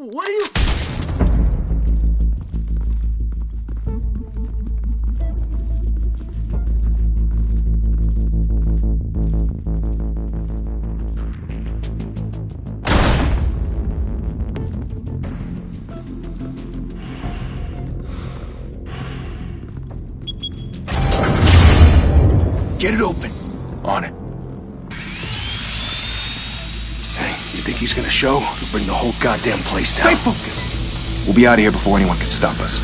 What are you... Get it open. On it. Hey, you think he's gonna show? He'll bring the whole goddamn place down. Stay focused. We'll be out of here before anyone can stop us.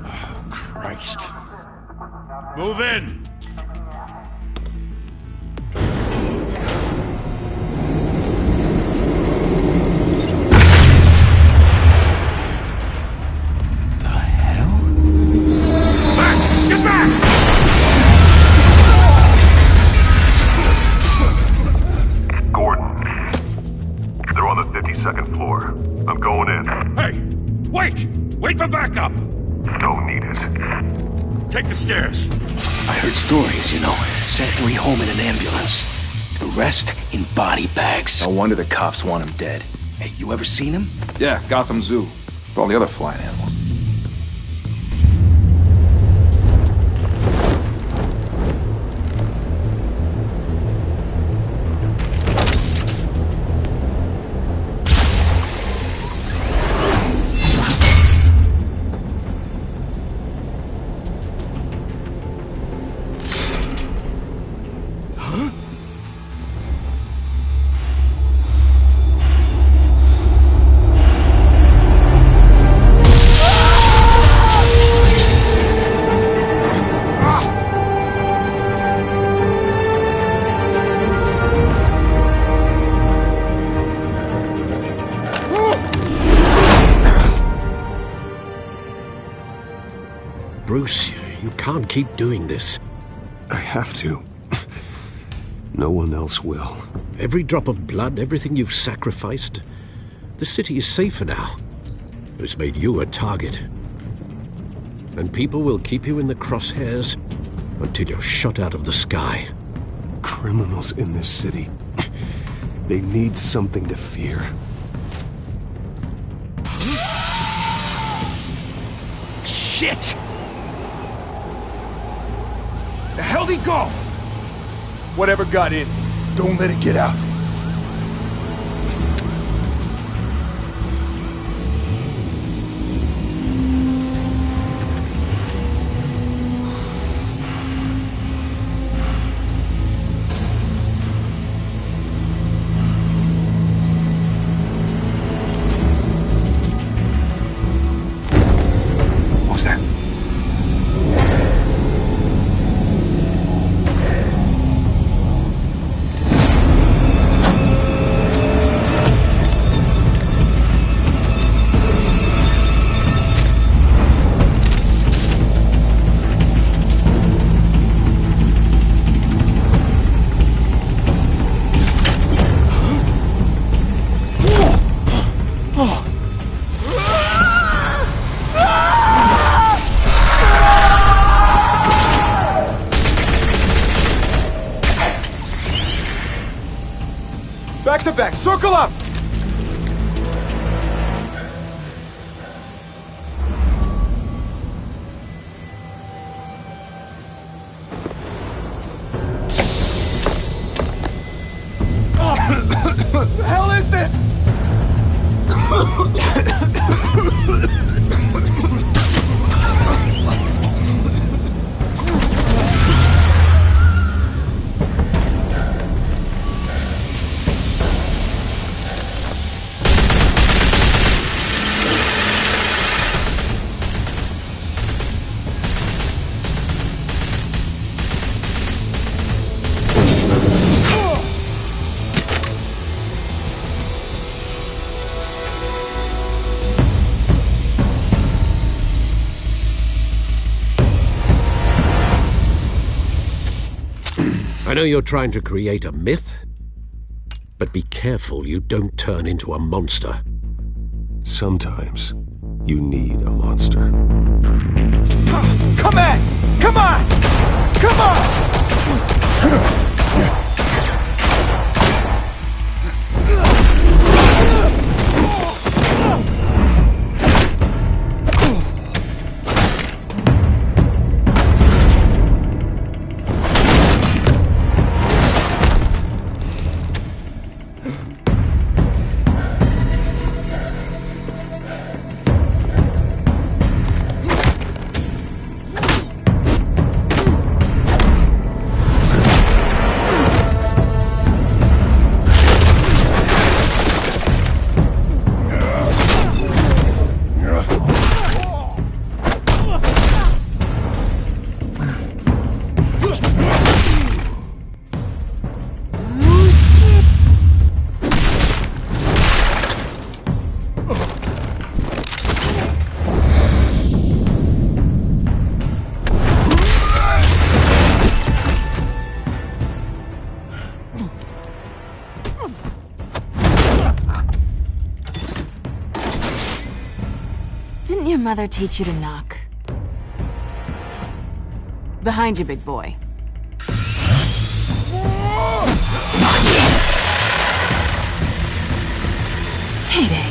Oh, Christ. Move in! Second floor. I'm going in. Hey! Wait! Wait for backup! Don't need it. Take the stairs. I heard stories, you know. Sent 3 home in an ambulance. The rest in body bags. No wonder the cops want him dead. Hey, you ever seen him? Yeah, Gotham Zoo. With all the other flying animals. Bruce, you can't keep doing this. I have to. No one else will. Every drop of blood, everything you've sacrificed. The city is safer now. It's made you a target. And people will keep you in the crosshairs until you're shot out of the sky. Criminals in this city. They need something to fear. Shit! The hell'd he go? Whatever got in, don't let it get out. What was that? Back to back, circle up! What the hell is this? I know you're trying to create a myth, but be careful you don't turn into a monster. Sometimes, You need a monster. Come on! Come on! Come on! Didn't your mother teach you to knock? Behind you, big boy. Heyday.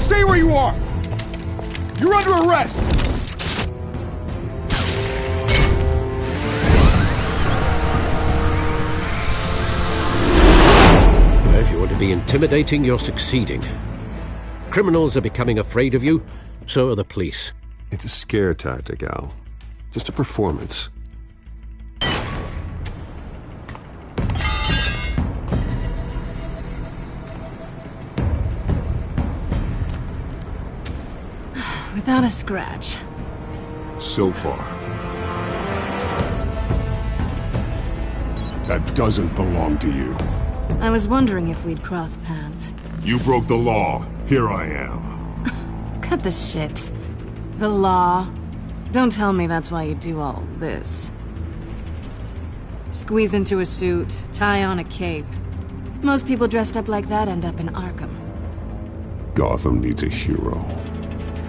Stay where you are! You're under arrest! If you want to be intimidating, you're succeeding. Criminals are becoming afraid of you, so are the police. It's a scare tactic, Al. Just a performance. Without a scratch. So far. That doesn't belong to you. I was wondering if we'd cross paths. You broke the law. Here I am. Cut the shit. The law. Don't tell me that's why you do all this. Squeeze into a suit, tie on a cape. Most people dressed up like that end up in Arkham. Gotham needs a hero.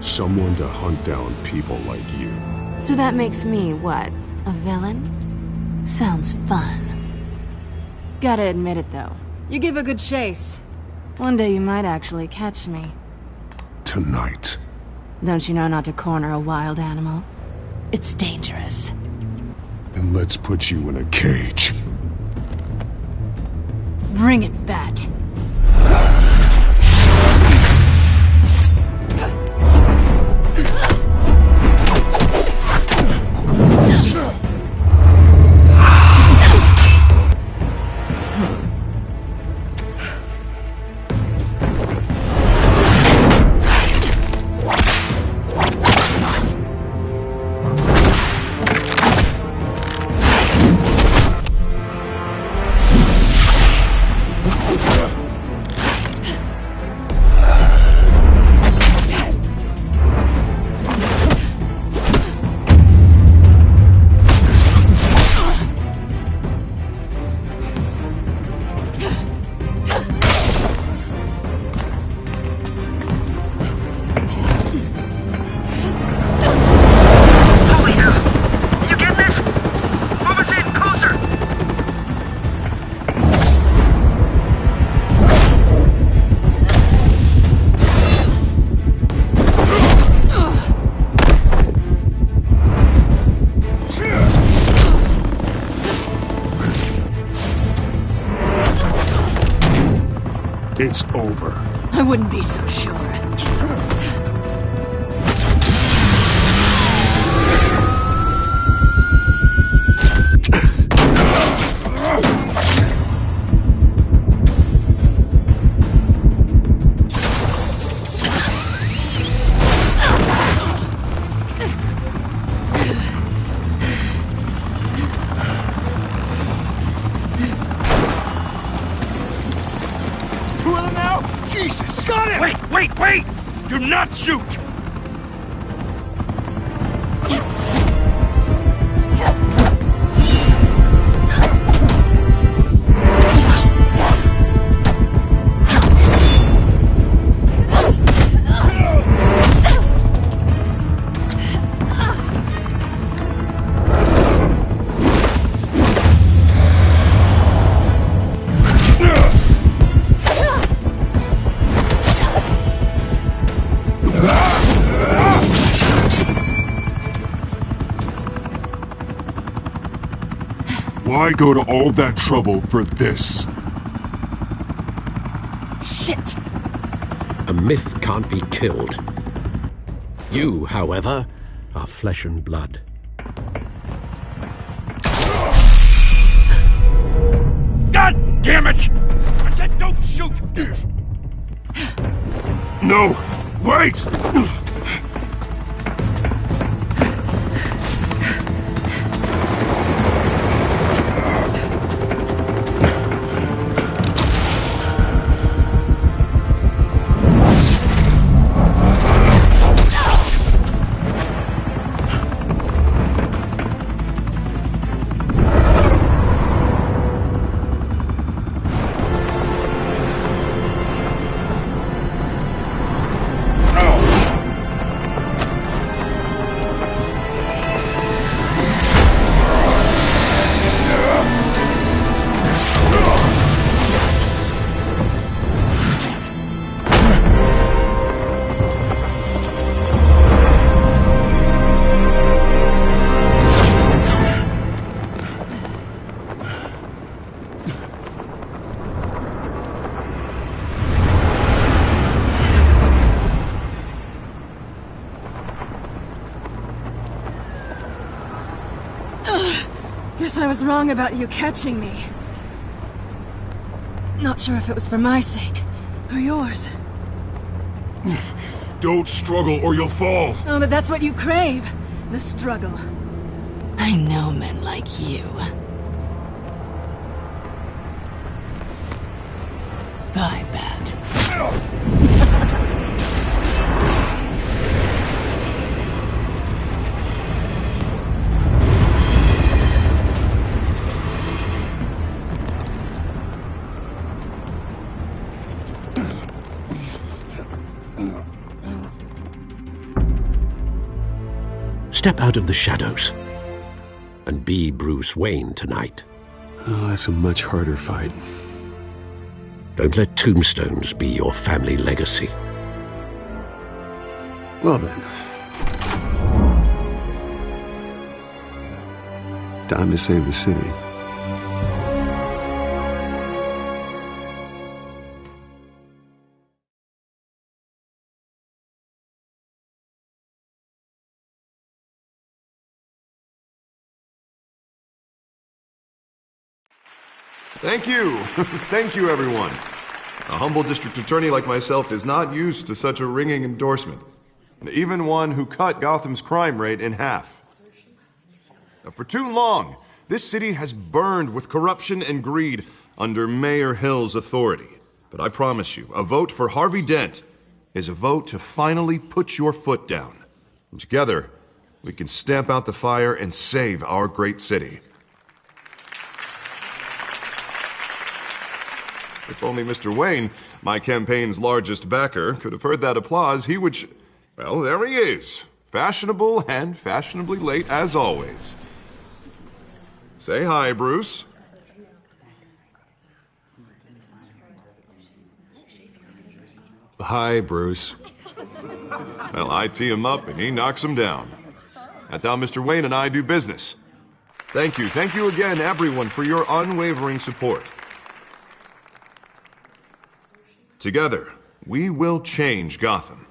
Someone to hunt down people like you. So that makes me, what, a villain? Sounds fun. Gotta admit it, though. You give a good chase. One day you might actually catch me. Tonight. Don't you know not to corner a wild animal? It's dangerous. Then let's put you in a cage. Bring it, Bat. It's over. I wouldn't be so sure. Do not shoot! Why go to all that trouble for this? Shit! A myth can't be killed. You, however, are flesh and blood. God damn it! I said don't shoot! No! Wait! Guess I was wrong about you catching me. Not sure if it was for my sake, or yours. Don't struggle or you'll fall. Oh, but that's what you crave. The struggle. I know men like you. Bye, Bat. Step out of the shadows and be Bruce Wayne tonight. Oh, that's a much harder fight. Don't let tombstones be your family legacy. Well then. Time to save the city. Thank you. Thank you, everyone. A humble district attorney like myself is not used to such a ringing endorsement. Even one who cut Gotham's crime rate in half. For too long, this city has burned with corruption and greed under Mayor Hill's authority. But I promise you, a vote for Harvey Dent is a vote to finally put your foot down. And together, we can stamp out the fire and save our great city. If only Mr. Wayne, my campaign's largest backer, could have heard that applause, he would well, there he is. Fashionable and fashionably late as always. Say hi, Bruce. Hi, Bruce. Well, I tee him up and he knocks him down. That's how Mr. Wayne and I do business. Thank you again, everyone, for your unwavering support. Together, we will change Gotham.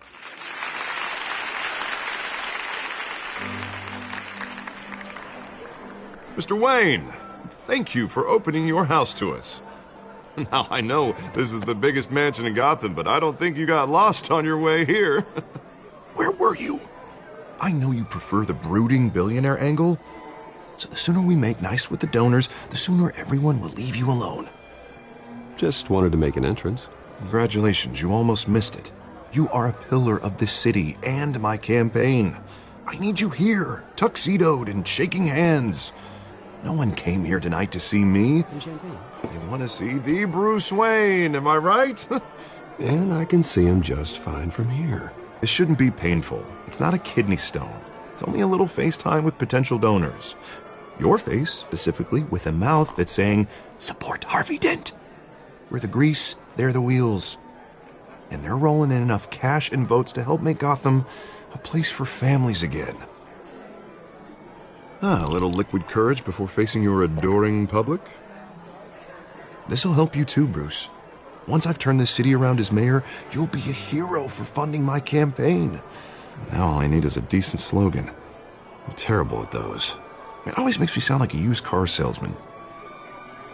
Mr. Wayne, thank you for opening your house to us. Now, I know this is the biggest mansion in Gotham, but I don't think you got lost on your way here. Where were you? I know you prefer the brooding billionaire angle, so the sooner we make nice with the donors, the sooner everyone will leave you alone. Just wanted to make an entrance. Congratulations, you almost missed it. You are a pillar of this city and my campaign. I need you here, tuxedoed and shaking hands. No one came here tonight to see me. Some champagne. They want to see the Bruce Wayne, am I right? And I can see him just fine from here. This shouldn't be painful. It's not a kidney stone. It's only a little FaceTime with potential donors. Your face, specifically, with a mouth that's saying, support Harvey Dent. We're the grease, they're the wheels. And they're rolling in enough cash and votes to help make Gotham a place for families again. A little liquid courage before facing your adoring public. This'll help you too, Bruce. Once I've turned this city around as mayor, you'll be a hero for funding my campaign. Now all I need is a decent slogan. I'm terrible at those. It always makes me sound like a used car salesman.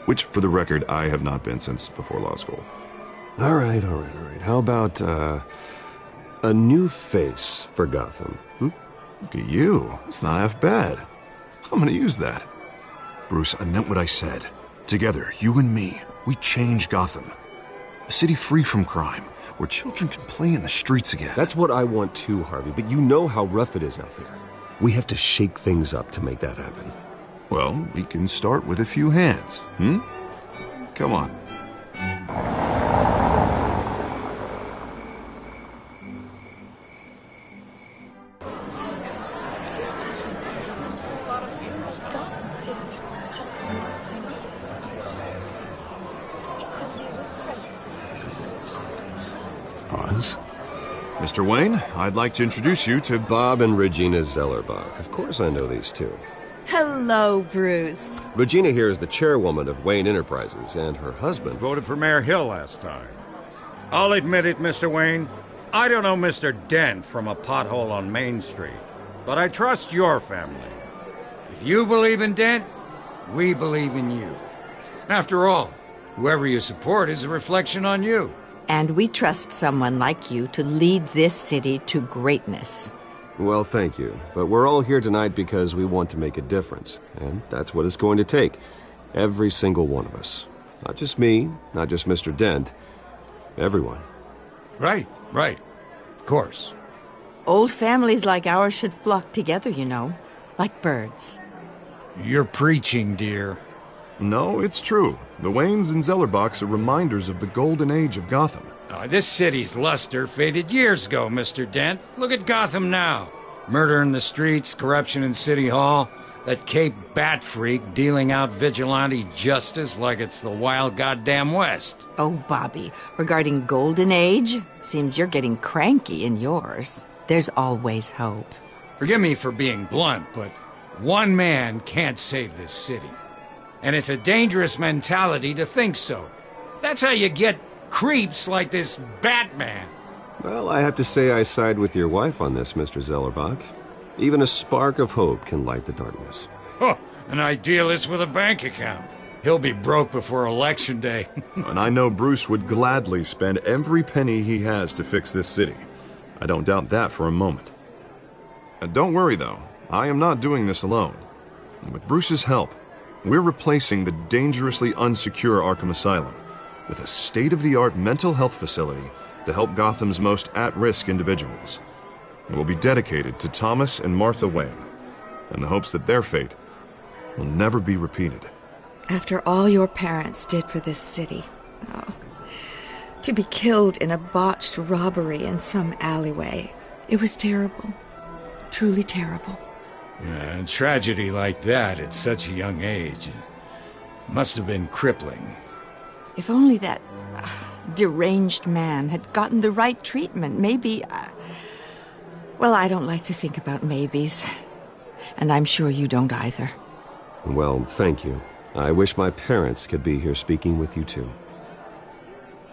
Which, for the record, I have not been since before law school. All right. How about, a new face for Gotham? Look at you. It's not half bad. I'm gonna use that. Bruce, I meant what I said. Together, you and me, we change Gotham. A city free from crime, where children can play in the streets again. That's what I want too, Harvey, but you know how rough it is out there. We have to shake things up to make that happen. Well, we can start with a few hands, Come on. Pause. Mr. Wayne, I'd like to introduce you to Bob and Regina Zellerbach. Of course I know these two. Hello, Bruce. Regina here is the chairwoman of Wayne Enterprises, and her husband... Voted for Mayor Hill last time. I'll admit it, Mr. Wayne. I don't know Mr. Dent from a pothole on Main Street, but I trust your family. If you believe in Dent, we believe in you. After all, whoever you support is a reflection on you. And we trust someone like you to lead this city to greatness. Well, thank you. But we're all here tonight because we want to make a difference. And that's what it's going to take. Every single one of us. Not just me, not just Mr. Dent. Everyone. Right. Of course. Old families like ours should flock together, you know. Like birds. You're preaching, dear. No, it's true. The Waynes and Zellerbachs are reminders of the golden age of Gotham. This city's luster faded years ago, Mr. Dent. Look at Gotham now. Murder in the streets, corruption in City Hall, that Cape Bat freak dealing out vigilante justice like it's the wild goddamn West. Oh, Bobby, regarding Golden Age, seems you're getting cranky in yours. There's always hope. Forgive me for being blunt, but one man can't save this city. And it's a dangerous mentality to think so. That's how you get creeps like this Batman. Well, I have to say I side with your wife on this, Mr. Zellerbach. Even a spark of hope can light the darkness. Oh, an idealist with a bank account. He'll be broke before Election Day. And I know Bruce would gladly spend every penny he has to fix this city. I don't doubt that for a moment. Don't worry, though. I am not doing this alone. And with Bruce's help, we're replacing the dangerously unsecure Arkham Asylum with a state-of-the-art mental health facility to help Gotham's most at-risk individuals. It will be dedicated to Thomas and Martha Wayne, in the hopes that their fate will never be repeated. After all your parents did for this city, to be killed in a botched robbery in some alleyway, it was terrible. Truly terrible. A tragedy like that at such a young age must have been crippling. If only that deranged man had gotten the right treatment, maybe... Well, I don't like to think about maybes. And I'm sure you don't either. Well, thank you. I wish my parents could be here speaking with you too.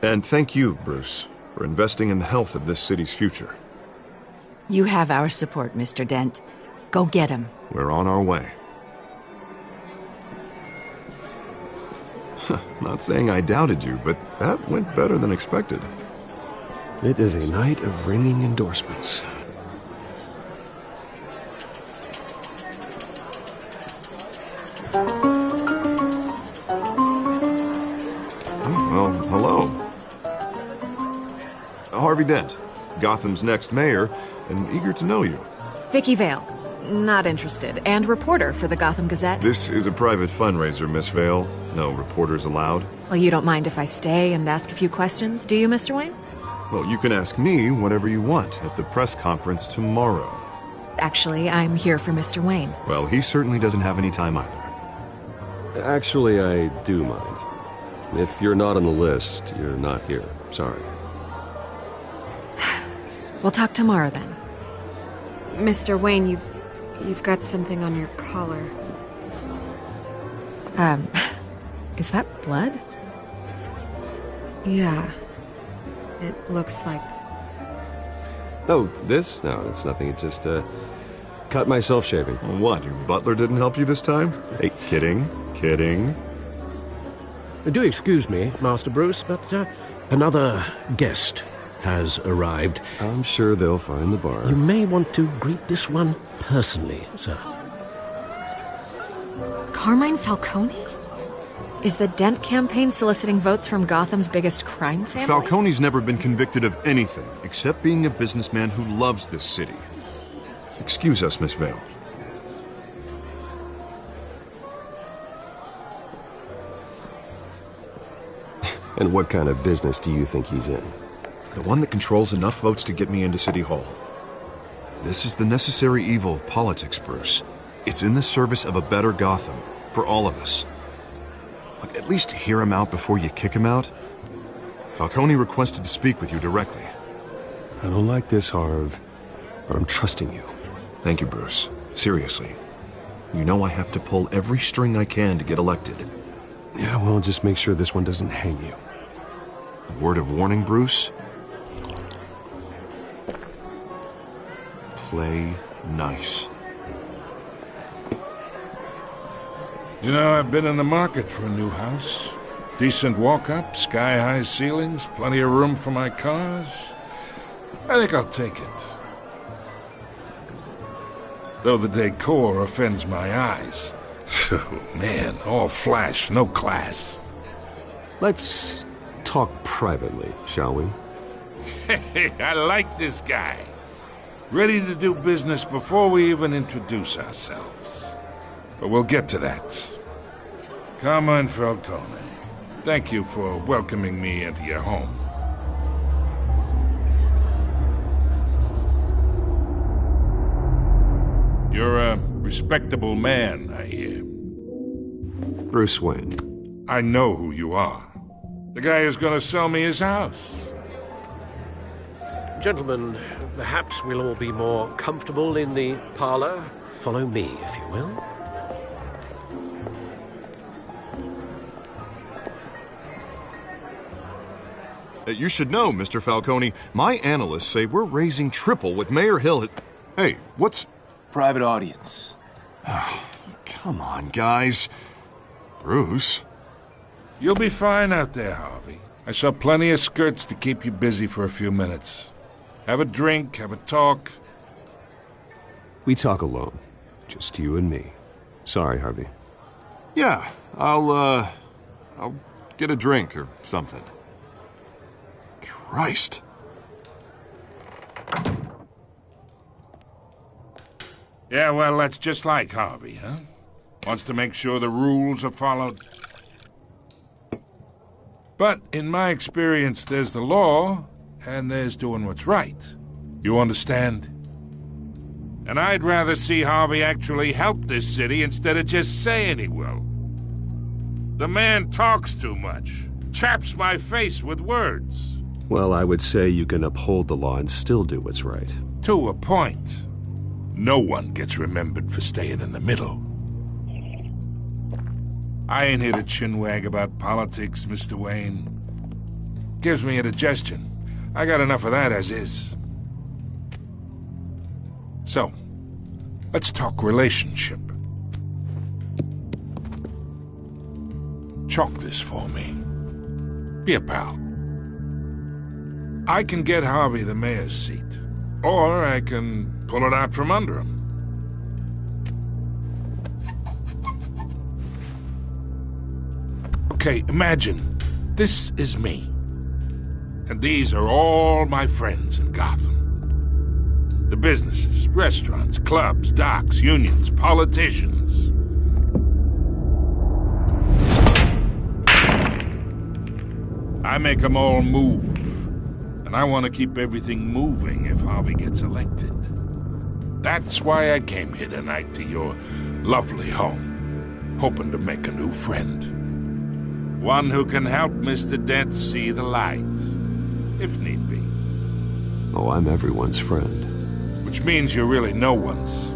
And thank you, Bruce, for investing in the health of this city's future. You have our support, Mr. Dent. Go get him. We're on our way. Not saying I doubted you, but that went better than expected. It is a night of ringing endorsements. Well, hello. Harvey Dent. Gotham's next mayor, and eager to know you. Vicky Vale. Not interested. And reporter for the Gotham Gazette. This is a private fundraiser, Miss Vale. No reporters allowed. Well, you don't mind if I stay and ask a few questions, do you, Mr. Wayne? Well, you can ask me whatever you want at the press conference tomorrow. Actually, I'm here for Mr. Wayne. Well, he certainly doesn't have any time either. Actually, I do mind. If you're not on the list, you're not here. Sorry. We'll talk tomorrow then. Mr. Wayne, you've got something on your collar. Is that blood? Yeah. It looks like... Oh, this? No, it's nothing. It just, cut myself shaving. What, your butler didn't help you this time? Hey, kidding. Do excuse me, Master Bruce, but another guest has arrived. I'm sure they'll find the bar. You may want to greet this one personally, sir. Carmine Falcone? Is the Dent campaign soliciting votes from Gotham's biggest crime family? Falcone's never been convicted of anything, except being a businessman who loves this city. Excuse us, Miss Vale. And what kind of business do you think he's in? The one that controls enough votes to get me into City Hall. This is the necessary evil of politics, Bruce. It's in the service of a better Gotham, for all of us. Look, at least hear him out before you kick him out. Falcone requested to speak with you directly. I don't like this, Harv, but I'm trusting you. Thank you, Bruce. Seriously. You know I have to pull every string I can to get elected. Yeah, well, just make sure this one doesn't hang you. A word of warning, Bruce? Play nice. You know, I've been in the market for a new house. Decent walk-up, sky-high ceilings, plenty of room for my cars. I think I'll take it. Though the decor offends my eyes. Oh, man, all flash, no class. Let's talk privately, shall we? Hey, I like this guy. Ready to do business before we even introduce ourselves. But we'll get to that. Carmine Falcone, thank you for welcoming me into your home. You're a respectable man, I hear. Bruce Wayne. I know who you are. The guy who's gonna sell me his house. Gentlemen, perhaps we'll all be more comfortable in the parlor. Follow me, if you will. You should know, Mr. Falcone, my analysts say we're raising triple with Mayor Hill. Hey, what's... Private audience. Come on, guys. Bruce? You'll be fine out there, Harvey. I saw plenty of skirts to keep you busy for a few minutes. Have a drink, have a talk. We talk alone. Just you and me. Sorry, Harvey. Yeah, I'll get a drink or something. Christ. Yeah, well, that's just like Harvey, huh? Wants to make sure the rules are followed. But in my experience, there's the law, and there's doing what's right. You understand? And I'd rather see Harvey actually help this city instead of just saying he will. The man talks too much, chaps my face with words. Well, I would say you can uphold the law and still do what's right. To a point. No one gets remembered for staying in the middle. I ain't here to chinwag about politics, Mr. Wayne. Gives me indigestion. I got enough of that as is. So, let's talk relationship. Chalk this for me. Be a pal. I can get Harvey the mayor's seat, or I can pull it out from under him. Okay, imagine this is me. And these are all my friends in Gotham. The businesses, restaurants, clubs, docks, unions, politicians. I make them all move. And I want to keep everything moving if Harvey gets elected. That's why I came here tonight to your lovely home, hoping to make a new friend. One who can help Mr. Dent see the light, if need be. Oh, I'm everyone's friend. Which means you're really no one's.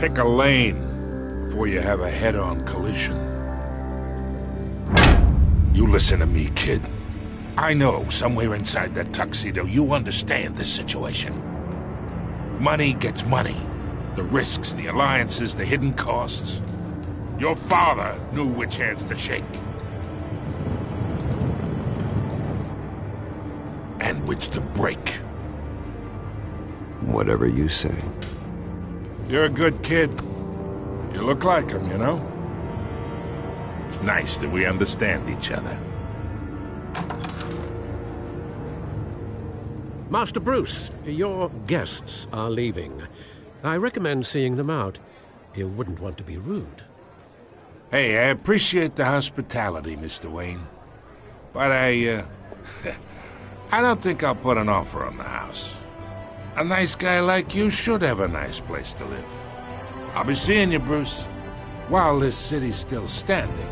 Pick a lane before you have a head-on collision. You listen to me, kid. I know somewhere inside that tuxedo you understand this situation. Money gets money. The risks, the alliances, the hidden costs. Your father knew which hands to shake. And which to break. Whatever you say. You're a good kid. You look like him, you know? It's nice that we understand each other. Master Bruce, your guests are leaving. I recommend seeing them out. You wouldn't want to be rude. Hey, I appreciate the hospitality, Mr. Wayne. But I don't think I'll put an offer on the house. A nice guy like you should have a nice place to live. I'll be seeing you, Bruce, while this city's still standing.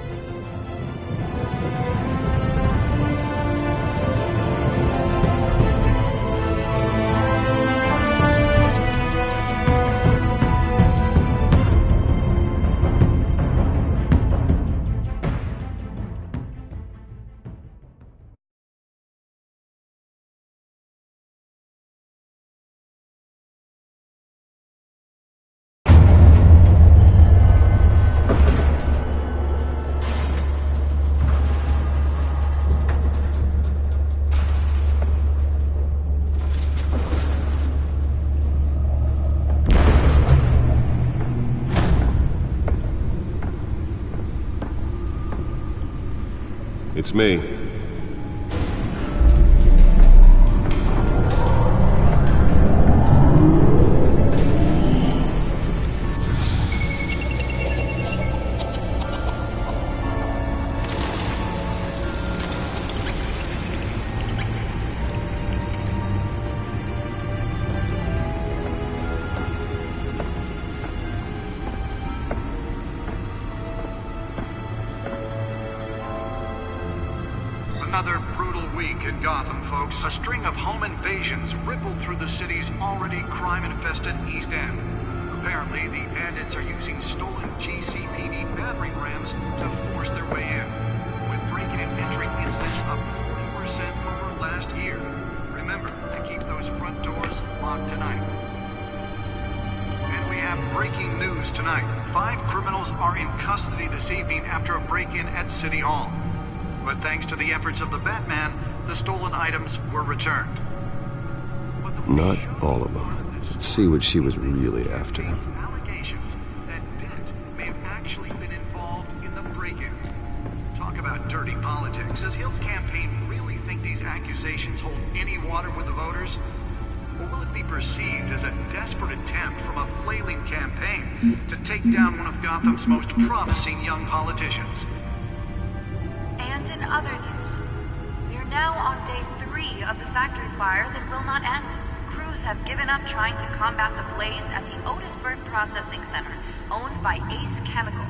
It's me. Another brutal week in Gotham, folks. A string of home invasions rippled through the city's already crime-infested East End. Apparently, the bandits are using stolen GCPD battering rams to force their way in, with breaking and entering incidents up 40% over last year. Remember to keep those front doors locked tonight. And we have breaking news tonight. 5 criminals are in custody this evening after a break-in at City Hall. But thanks to the efforts of the Batman, the stolen items were returned. Not all of them. Let's see what she was really after. Allegations that Dent may have actually been involved in the break-in. Talk about dirty politics. Does Hill's campaign really think these accusations hold any water with the voters? Or will it be perceived as a desperate attempt from a flailing campaign to take down one of Gotham's most promising young politicians? And in other news, we are now on day 3 of the factory fire that will not end. Crews have given up trying to combat the blaze at the Otisburg Processing Center, owned by Ace Chemical.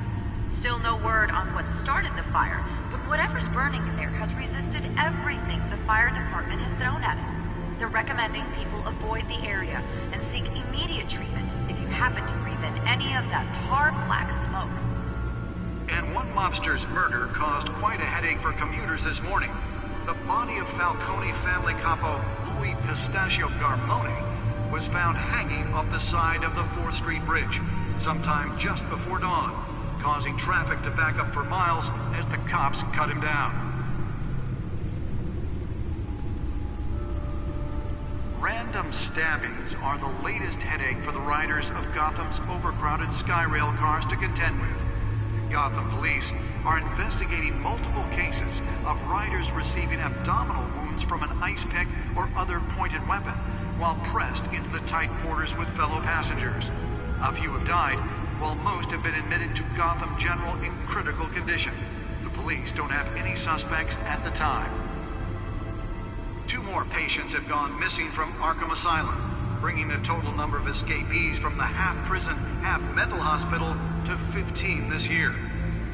Still no word on what started the fire, but whatever's burning there has resisted everything the fire department has thrown at it. They're recommending people avoid the area and seek immediate treatment if you happen to breathe in any of that tar-black smoke. And one mobster's murder caused quite a headache for commuters this morning. The body of Falcone family capo Louis Pistachio Garmone was found hanging off the side of the 4th Street Bridge sometime just before dawn, causing traffic to back up for miles as the cops cut him down. Random stabbings are the latest headache for the riders of Gotham's overcrowded Skyrail cars to contend with. Gotham police are investigating multiple cases of riders receiving abdominal wounds from an ice pick or other pointed weapon while pressed into the tight quarters with fellow passengers. A few have died, while most have been admitted to Gotham General in critical condition. The police don't have any suspects at the time. 2 more patients have gone missing from Arkham Asylum, bringing the total number of escapees from the half-prison, half-mental hospital to 15 this year.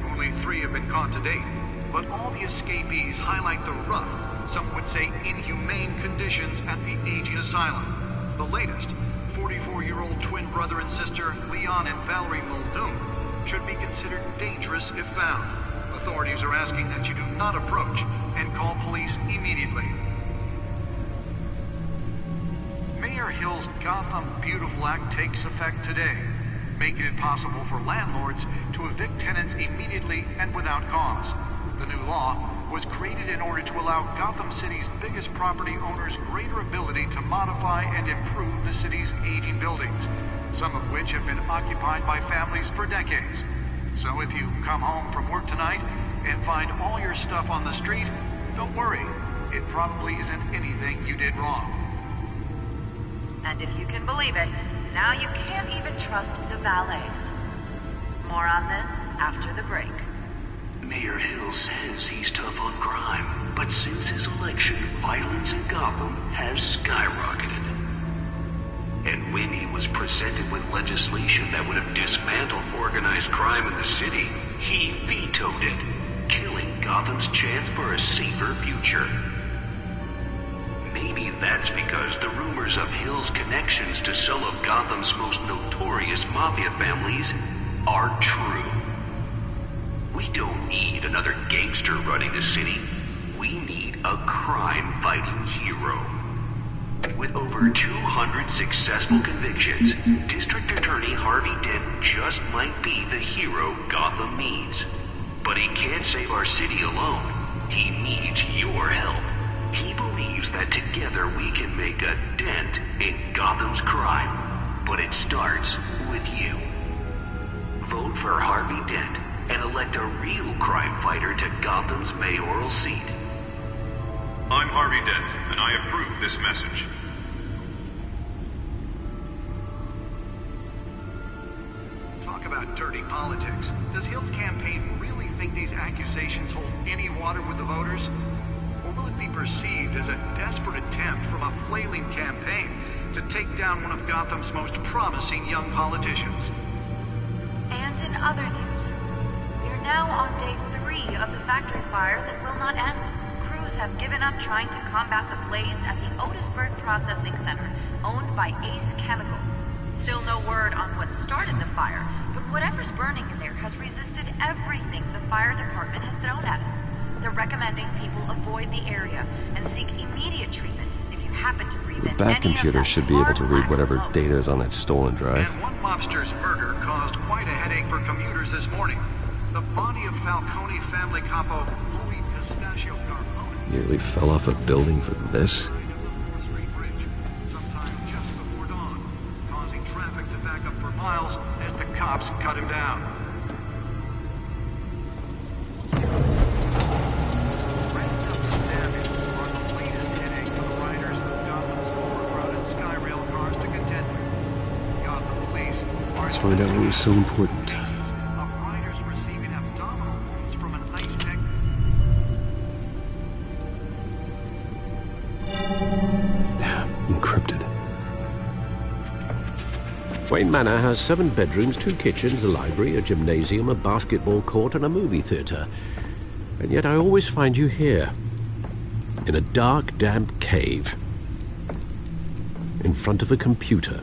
Only 3 have been caught to date, but all the escapees highlight the rough, some would say inhumane conditions at the aging asylum. The latest, 44-year-old twin brother and sister Leon and Valerie Muldoon, should be considered dangerous if found. Authorities are asking that you do not approach and call police immediately. Mayor Hill's Gotham Beautiful Act takes effect today, making it possible for landlords to evict tenants immediately and without cause. The new law was created in order to allow Gotham City's biggest property owners greater ability to modify and improve the city's aging buildings, some of which have been occupied by families for decades. So if you come home from work tonight and find all your stuff on the street, don't worry. It probably isn't anything you did wrong. And if you can believe it, now you can't even trust the valets. More on this after the break. Mayor Hill says he's tough on crime, but since his election, violence in Gotham has skyrocketed. And when he was presented with legislation that would have dismantled organized crime in the city, he vetoed it, killing Gotham's chance for a safer future. Maybe that's because the rumors of Hill's connections to some of Gotham's most notorious mafia families are true. We don't need another gangster running the city. We need a crime-fighting hero. With over 200 successful convictions, District Attorney Harvey Dent just might be the hero Gotham needs. But he can't save our city alone. He needs your help. He believes that together we can make a dent in Gotham's crime. But it starts with you. Vote for Harvey Dent and elect a real crime fighter to Gotham's mayoral seat. I'm Harvey Dent, and I approve this message. Talk about dirty politics. Does Hill's campaign really think these accusations hold any water with the voters? Or will it be perceived as a desperate attempt from a flailing campaign to take down one of Gotham's most promising young politicians? And in other news, we're now on day 3 of the factory fire that will not end. Crews have given up trying to combat the blaze at the Otisburg Processing Center, owned by Ace Chemical. Still no word on what started the fire, but whatever's burning in there has resisted everything the fire department has thrown at it. They're recommending people avoid the area and seek immediate treatment if you happen to breathe in The back computer should be able to read whatever data is on that stolen drive. And one mobster's murder caused quite a headache for commuters this morning. The body of Falcone family capo Louis Pistachio Carbone Nearly fell off a building for this? miles as the cops cut him down. Random stabbings are the latest headache for the riders of Gotham's overcrowded Skyrail cars to contend with. Gotham police are... Let's find out what was so important. ...cases of riders receiving abdominal wounds from an ice pick. Encrypted. Wayne Manor has 7 bedrooms, 2 kitchens, a library, a gymnasium, a basketball court, and a movie theater. And yet I always find you here, in a dark, damp cave, in front of a computer.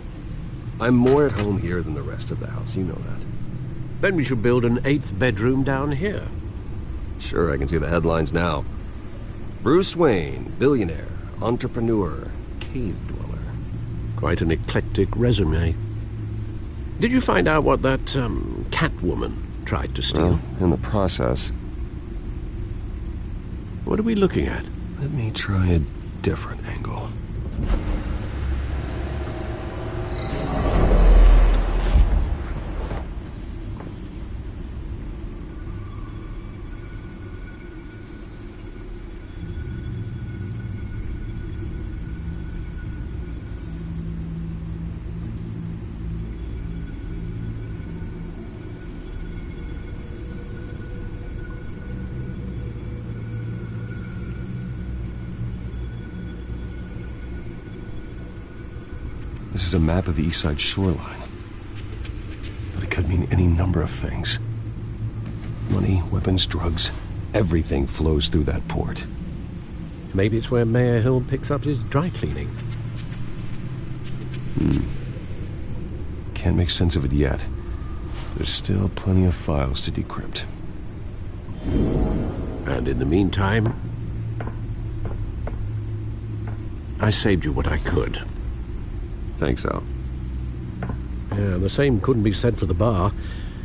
I'm more at home here than the rest of the house, you know that. Then we should build an 8th bedroom down here. Sure, I can see the headlines now. Bruce Wayne, billionaire, entrepreneur, cave dweller. Quite an eclectic resume. Did you find out what that, Catwoman tried to steal? Well, in the process. What are we looking at? Let me try a different angle. This is a map of the east side shoreline. But it could mean any number of things. Money, weapons, drugs, everything flows through that port. Maybe it's where Mayor Hill picks up his dry cleaning. Can't make sense of it yet. There's still plenty of files to decrypt. And in the meantime, I saved you what I could. Thanks, Al. Yeah, the same couldn't be said for the bar.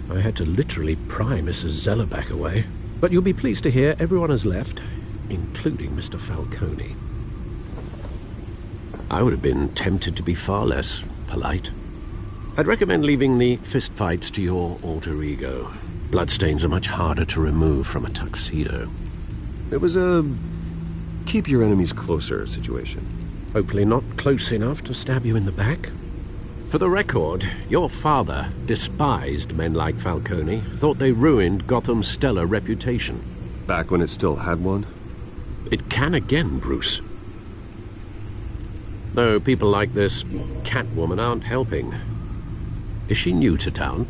I had to literally pry Mrs. Zeller back away. But you'll be pleased to hear everyone has left, including Mr. Falcone. I would have been tempted to be far less polite. I'd recommend leaving the fistfights to your alter ego. Bloodstains are much harder to remove from a tuxedo. It was a keep your enemies closer situation. Hopefully not close enough to stab you in the back. For the record, your father despised men like Falcone, thought they ruined Gotham's stellar reputation. Back when it still had one? It can again, Bruce. Though people like this Catwoman aren't helping. Is she new to town?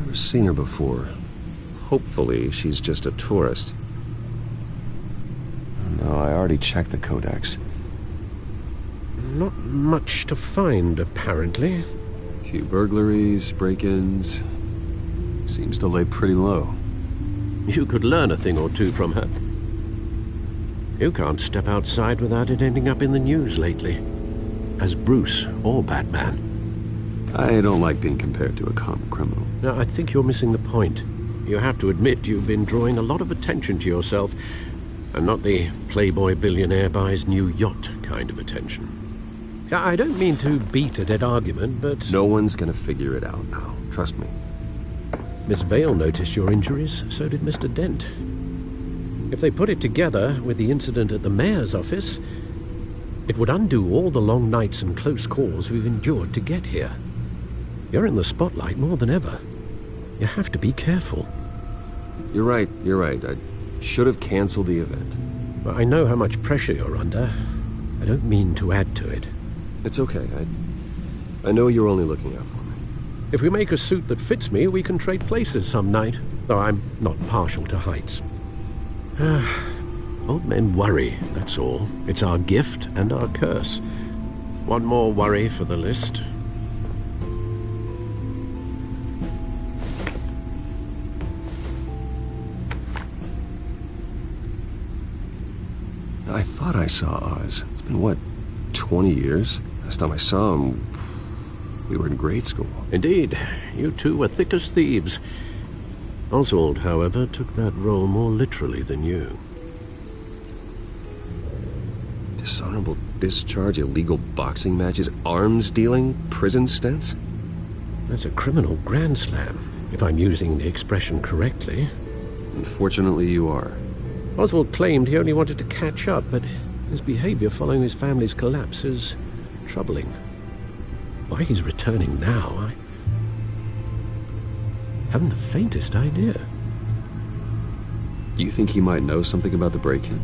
Never seen her before. Hopefully she's just a tourist. No, I already checked the codex. Not much to find, apparently. Few burglaries, break-ins. Seems to lay pretty low. You could learn a thing or two from her. You can't step outside without it ending up in the news lately. As Bruce or Batman. I don't like being compared to a common criminal. No, I think you're missing the point. You have to admit you've been drawing a lot of attention to yourself, and not the playboy billionaire buys new yacht kind of attention. I don't mean to beat a dead argument, but... No one's gonna figure it out now. Trust me. Miss Vale noticed your injuries, so did Mr. Dent. If they put it together with the incident at the mayor's office, it would undo all the long nights and close calls we've endured to get here. You're in the spotlight more than ever. You have to be careful. You're right. I should have canceled the event. Well, I know how much pressure you're under. I don't mean to add to it. It's okay. I know you're only looking out for me. If we make a suit that fits me, we can trade places some night, though I'm not partial to heights. Old men worry, that's all. It's our gift and our curse. One more worry for the list. I thought I saw Oz. It's been, what, 20 years? Last time I saw him, we were in grade school. Indeed. You two were thick as thieves. Oswald, however, took that role more literally than you. Dishonorable discharge, illegal boxing matches, arms dealing, prison stints? That's a criminal grand slam, if I'm using the expression correctly. Unfortunately, you are. Oswald claimed he only wanted to catch up, but his behavior following his family's collapse is troubling. Why he's returning now, I haven't the faintest idea. Do you think he might know something about the break-in?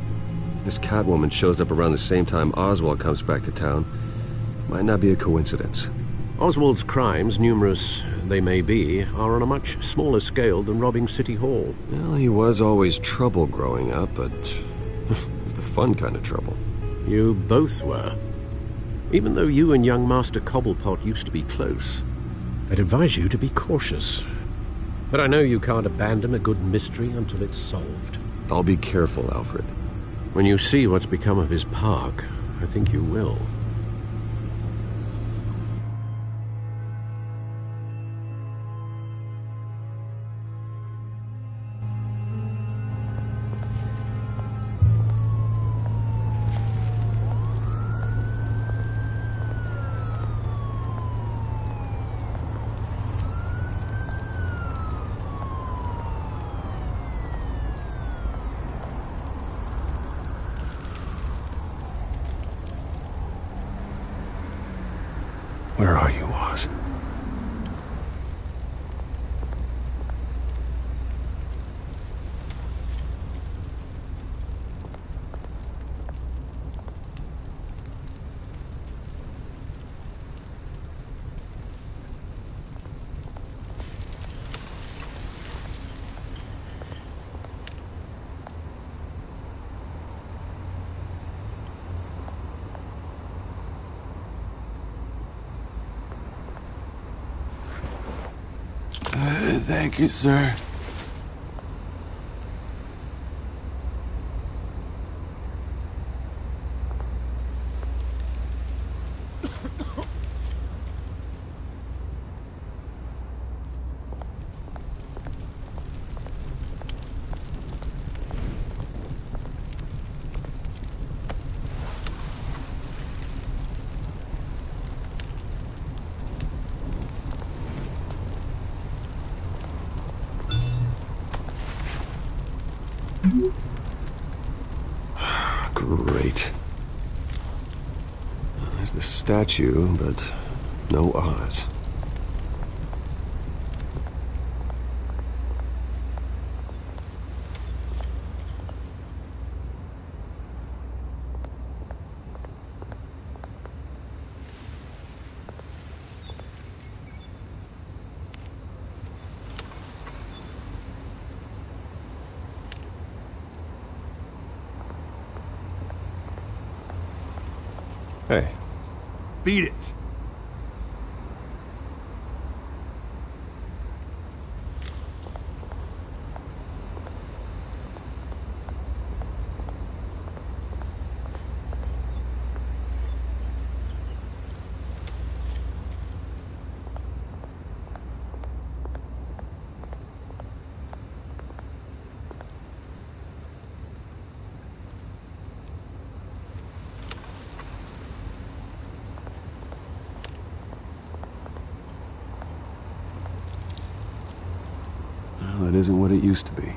This Catwoman shows up around the same time Oswald comes back to town. Might not be a coincidence. Oswald's crimes, numerous they may be, are on a much smaller scale than robbing City Hall. Well, he was always trouble growing up, but it was the fun kind of trouble. You both were. Even though you and young Master Cobblepot used to be close, I'd advise you to be cautious. But I know you can't abandon a good mystery until it's solved. I'll be careful, Alfred. When you see what's become of his park, I think you will. Where are you, Oz? Thank you, sir. Great. There's the statue, but no Oz. Hey. Beat it. Well, it isn't what it used to be.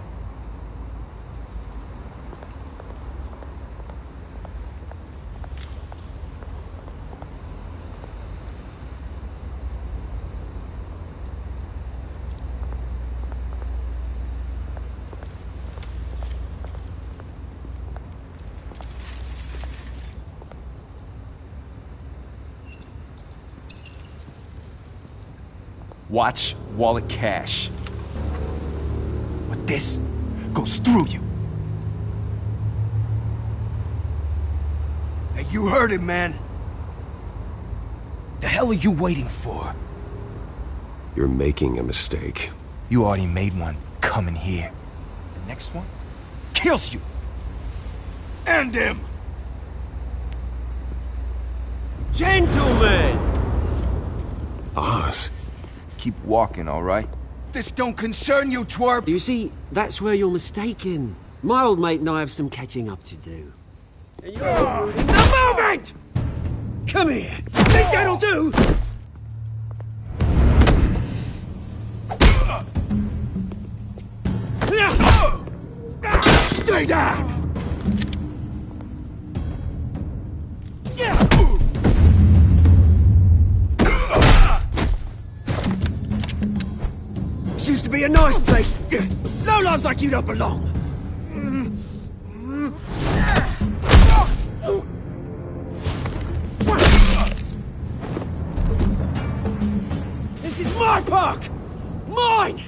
Watch wallet cash. What this goes through you. Hey, you heard it, man. The hell are you waiting for? You're making a mistake. You already made one coming here. The next one kills you. And him. Gentlemen! Oz. Keep walking, all right? This don't concern you, twerp! You see, that's where you're mistaken. My old mate and I have some catching up to do. And you're in the moment! Come here! Think that'll do? Stay down! This used to be a nice place. Lowlifes like you don't belong. This is my park! Mine!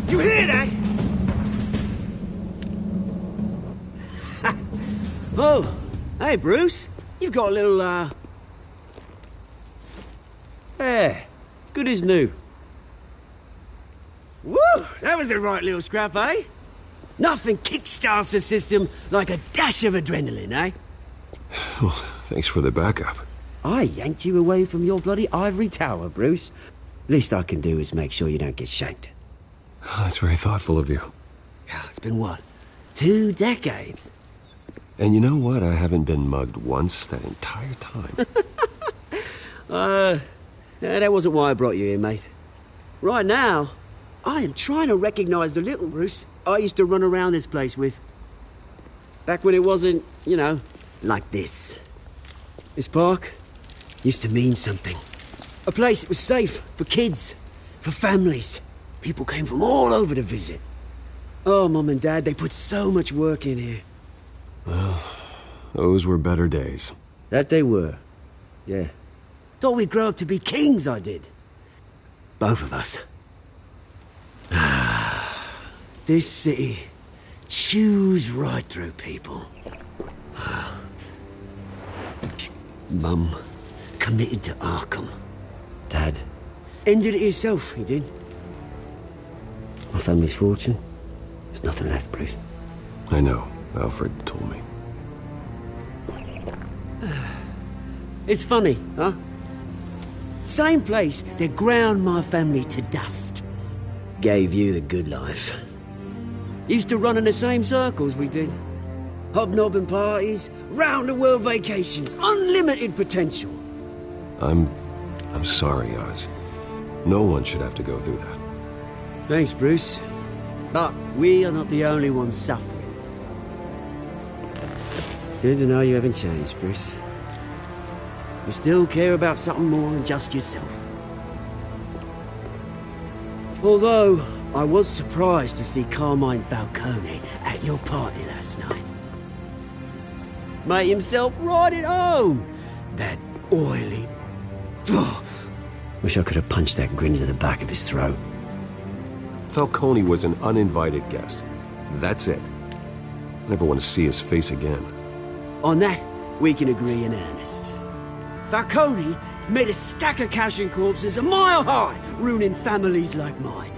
You hear that? Oh, hey Bruce. You've got a little, Yeah, good as new. Woo! That was a right little scrap, eh? Nothing kickstarts the system like a dash of adrenaline, eh? Well, thanks for the backup. I yanked you away from your bloody ivory tower, Bruce. Least I can do is make sure you don't get shanked. Oh, that's very thoughtful of you. Yeah, it's been what? 2 decades? And you know what? I haven't been mugged once that entire time. That wasn't why I brought you here, mate. Right now, I am trying to recognize the little Bruce I used to run around this place with. Back when it wasn't, you know, like this. This park used to mean something. A place that was safe for kids, for families. People came from all over to visit. Oh, Mum and Dad, they put so much work in here. Well, those were better days. That they were. Yeah. Thought we'd grow up to be kings, I did. Both of us. This city chews right through people. Mum committed to Arkham. Dad ended it himself, he did. family's fortune, there's nothing left, Bruce. I know. Alfred told me. It's funny, huh? Same place that ground my family to dust. Gave you the good life. Used to run in the same circles we did. Hobnobbing parties, round-the-world vacations, unlimited potential. I'm sorry, Oz. No one should have to go through that. Thanks, Bruce. But we are not the only ones suffering. Good to know you haven't changed, Bruce. You still care about something more than just yourself. Although, I was surprised to see Carmine Falcone at your party last night. Made himself right at home. That oily... Oh, wish I could have punched that grin into the back of his throat. Falcone was an uninvited guest. That's it. I never want to see his face again. On that, we can agree in earnest. Falcone made a stack of cash and corpses a mile high, ruining families like mine.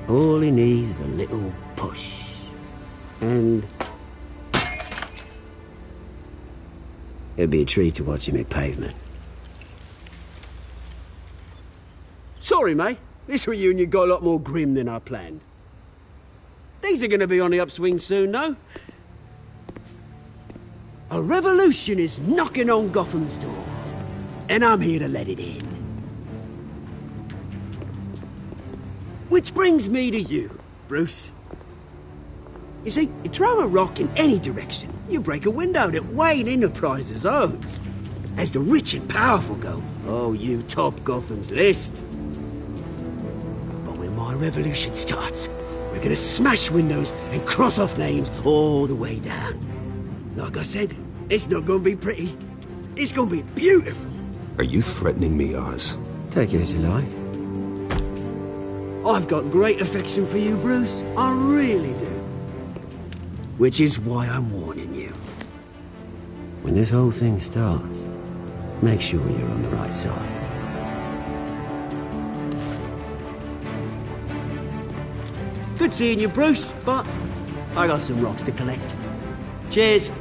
All he needs is a little push. And... it'd be a treat to watch him hit pavement. Sorry, mate. This reunion got a lot more grim than I planned. Things are going to be on the upswing soon, though. A revolution is knocking on Gotham's door. And I'm here to let it in. Which brings me to you, Bruce. You see, you throw a rock in any direction, you break a window that Wayne Enterprises owns. As the rich and powerful go, oh, you top Gotham's list. But when my revolution starts, we're gonna smash windows and cross off names all the way down. Like I said, it's not gonna be pretty. It's gonna be beautiful. Are you threatening me, Oz? Take it as you like. I've got great affection for you, Bruce. I really do. Which is why I'm warning you. When this whole thing starts, make sure you're on the right side. Good seeing you, Bruce, but I got some rocks to collect. Cheers.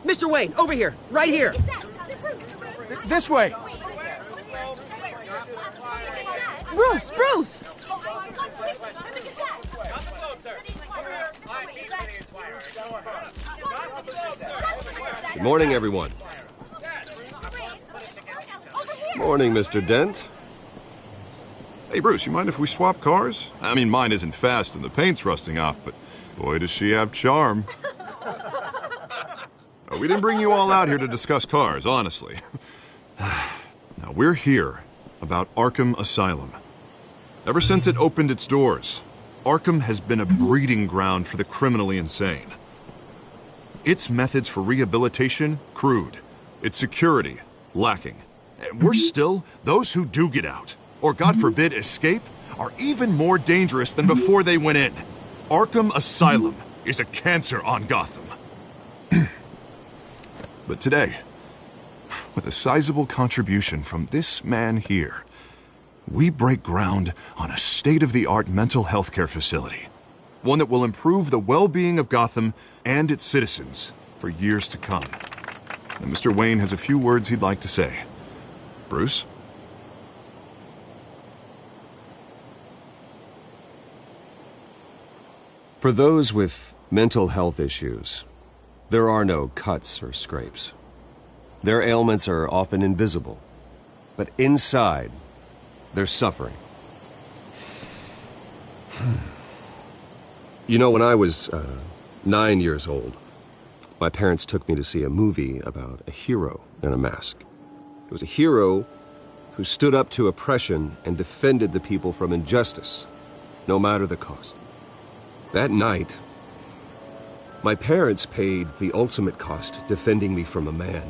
Mr. Wayne, over here. Right here. This way. Bruce, Bruce! Good morning, everyone. Morning, Mr. Dent. Hey, Bruce, you mind if we swap cars? I mean, mine isn't fast and the paint's rusting off, but boy, does she have charm. We didn't bring you all out here to discuss cars, honestly. Now, we're here about Arkham Asylum. Ever since it opened its doors, Arkham has been a breeding ground for the criminally insane. Its methods for rehabilitation, crude. Its security, lacking. And worse still, those who do get out, or God forbid, escape, are even more dangerous than before they went in. Arkham Asylum is a cancer on Gotham. But today, with a sizable contribution from this man here, we break ground on a state-of-the-art mental health care facility. One that will improve the well-being of Gotham and its citizens for years to come. And Mr. Wayne has a few words he'd like to say. Bruce? For those with mental health issues, there are no cuts or scrapes. Their ailments are often invisible, but inside, they're suffering. You know, when I was 9 years old, my parents took me to see a movie about a hero in a mask. It was a hero who stood up to oppression and defended the people from injustice, no matter the cost. That night, my parents paid the ultimate cost defending me from a man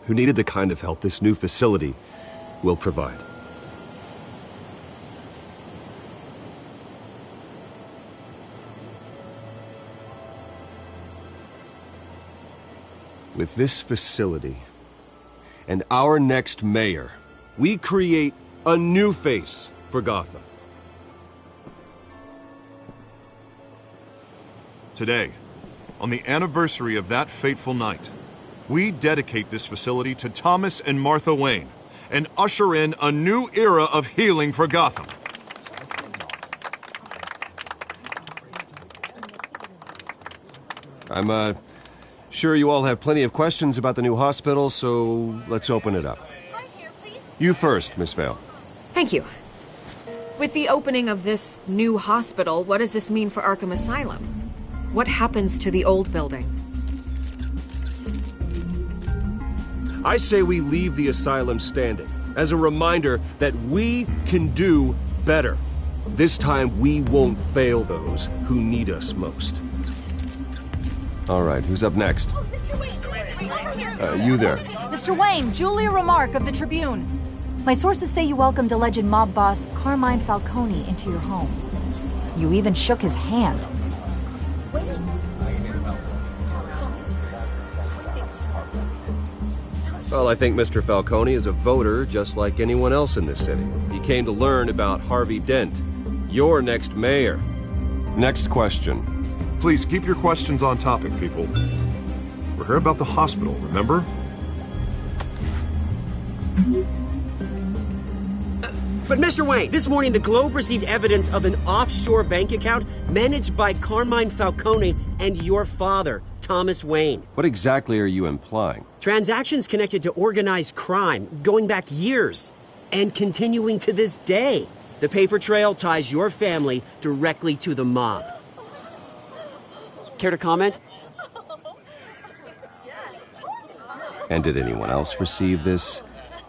who needed the kind of help this new facility will provide. With this facility and our next mayor, we create a new face for Gotham. Today, on the anniversary of that fateful night, we dedicate this facility to Thomas and Martha Wayne and usher in a new era of healing for Gotham. I'm sure you all have plenty of questions about the new hospital, so let's open it up. You first, Miss Vale. Thank you. With the opening of this new hospital, what does this mean for Arkham Asylum? What happens to the old building? I say we leave the asylum standing as a reminder that we can do better. This time we won't fail those who need us most. All right, who's up next? You there. Mr. Wayne, Julia Remark of the Tribune. My sources say you welcomed alleged mob boss Carmine Falcone into your home. You even shook his hand. Well, I think Mr. Falcone is a voter just like anyone else in this city. He came to learn about Harvey Dent, your next mayor. Next question. Please keep your questions on topic, people. We're here about the hospital, remember? But Mr. Wayne, this morning the Globe received evidence of an offshore bank account managed by Carmine Falcone and your father, Thomas Wayne. What exactly are you implying? Transactions connected to organized crime going back years and continuing to this day. The paper trail ties your family directly to the mob. Care to comment? And did anyone else receive this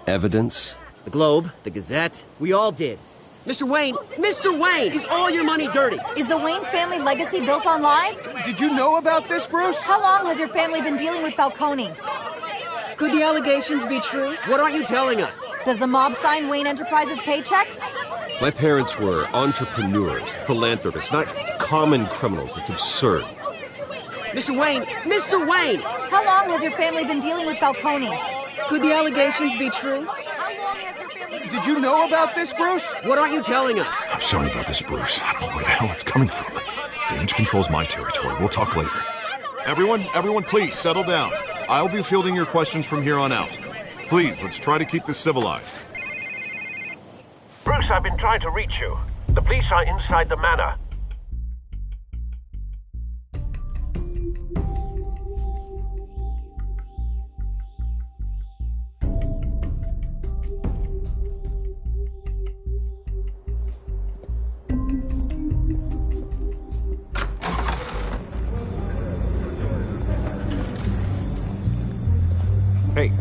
evidence? The Globe, the Gazette, we all did. Mr. Wayne, is all your money dirty? Is the Wayne family legacy built on lies? Did you know about this, Bruce? How long has your family been dealing with Falcone? Could the allegations be true? What aren't you telling us? Does the mob sign Wayne Enterprises paychecks? My parents were entrepreneurs, philanthropists, not common criminals. It's absurd. Mr. Wayne! How long has your family been dealing with Falcone? Could the allegations be true? Did you know about this, Bruce? What aren't you telling us? I'm sorry about this, Bruce. I don't know where the hell it's coming from. Damage control's my territory. We'll talk later. Everyone, please, settle down. I'll be fielding your questions from here on out. Please, let's try to keep this civilized. Bruce, I've been trying to reach you. The police are inside the manor.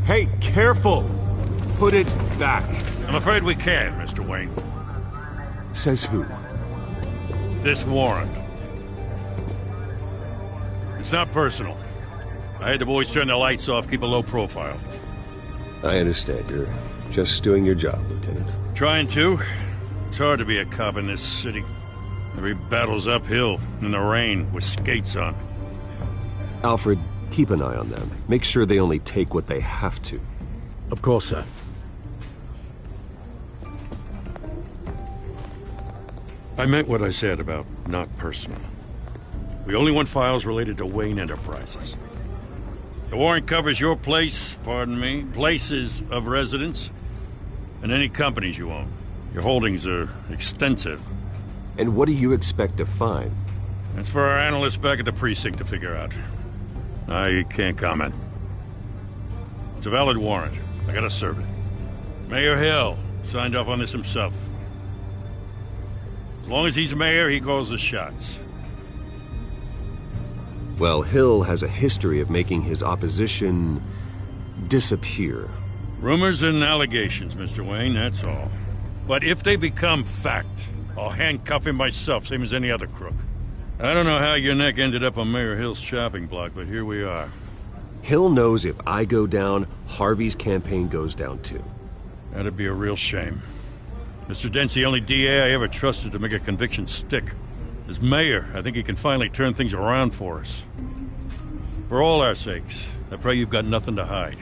Hey, careful! Put it back. I'm afraid we can't, Mr. Wayne. Says who? This warrant. It's not personal. I had the boys turn the lights off, keep a low profile. I understand. You're just doing your job, Lieutenant. Trying to. It's hard to be a cop in this city. Every battle's uphill, in the rain, with skates on. Alfred, keep an eye on them. Make sure they only take what they have to. Of course, sir. I meant what I said about not personal. We only want files related to Wayne Enterprises. The warrant covers your places of residence, and any companies you own. Your holdings are extensive. And what do you expect to find? That's for our analysts back at the precinct to figure out. I can't comment. It's a valid warrant. I gotta serve it. Mayor Hill signed off on this himself. As long as he's mayor, he calls the shots. Well, Hill has a history of making his opposition disappear. Rumors and allegations, Mr. Wayne, that's all. But if they become fact, I'll handcuff him myself, same as any other crook. I don't know how your neck ended up on Mayor Hill's shopping block, but here we are. Hill knows if I go down, Harvey's campaign goes down too. That'd be a real shame. Mr. Dent's the only DA I ever trusted to make a conviction stick. As mayor, I think he can finally turn things around for us. For all our sakes, I pray you've got nothing to hide.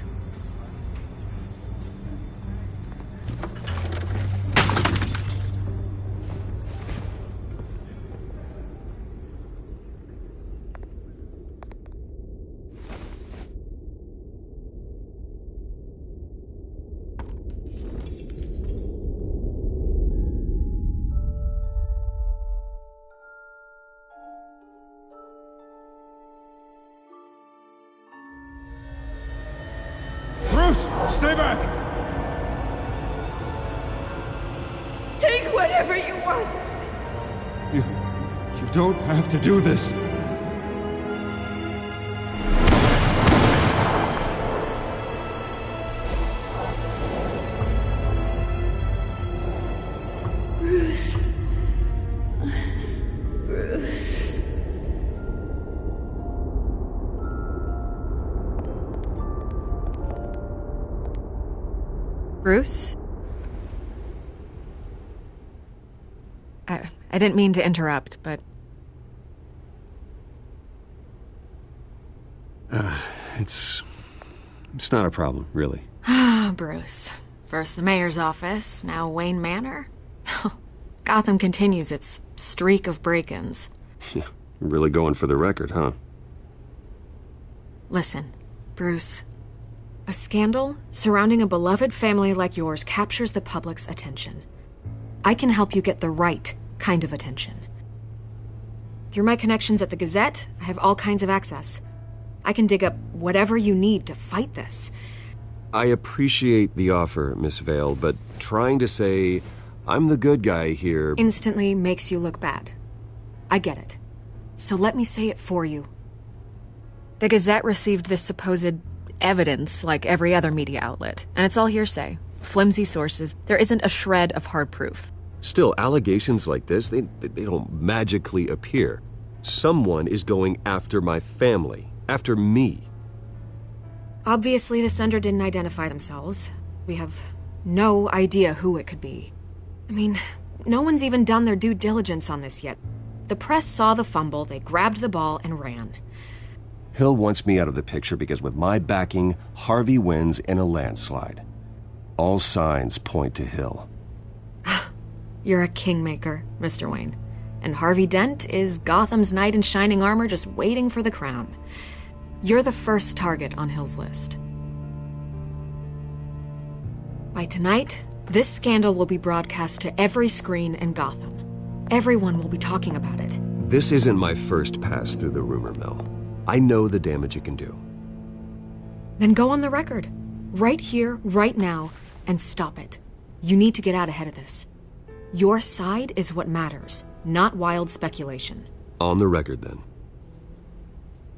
Stay back! Take whatever you want! You don't have to do this. Bruce. Bruce. Bruce? I didn't mean to interrupt, but... It's not a problem, really. Ah, Bruce. First the mayor's office, now Wayne Manor. Gotham continues its streak of break-ins. Yeah, really going for the record, huh? Listen, Bruce. A scandal surrounding a beloved family like yours captures the public's attention. I can help you get the right kind of attention. Through my connections at the Gazette, I have all kinds of access. I can dig up whatever you need to fight this. I appreciate the offer, Miss Vale, but trying to say I'm the good guy here instantly makes you look bad. I get it. So let me say it for you. The Gazette received this supposed evidence like every other media outlet, and it's all hearsay. Flimsy sources. There isn't a shred of hard proof. Still, allegations like this, they don't magically appear. Someone is going after my family, after me. Obviously, the sender didn't identify themselves. We have no idea who it could be. I mean, no one's even done their due diligence on this yet. The press saw the fumble, they grabbed the ball and ran. Hill wants me out of the picture because with my backing, Harvey wins in a landslide. All signs point to Hill. You're a kingmaker, Mr. Wayne. And Harvey Dent is Gotham's knight in shining armor just waiting for the crown. You're the first target on Hill's list. By tonight, this scandal will be broadcast to every screen in Gotham. Everyone will be talking about it. This isn't my first pass through the rumor mill. I know the damage it can do. Then go on the record. Right here, right now, and stop it. You need to get out ahead of this. Your side is what matters, not wild speculation. On the record, then.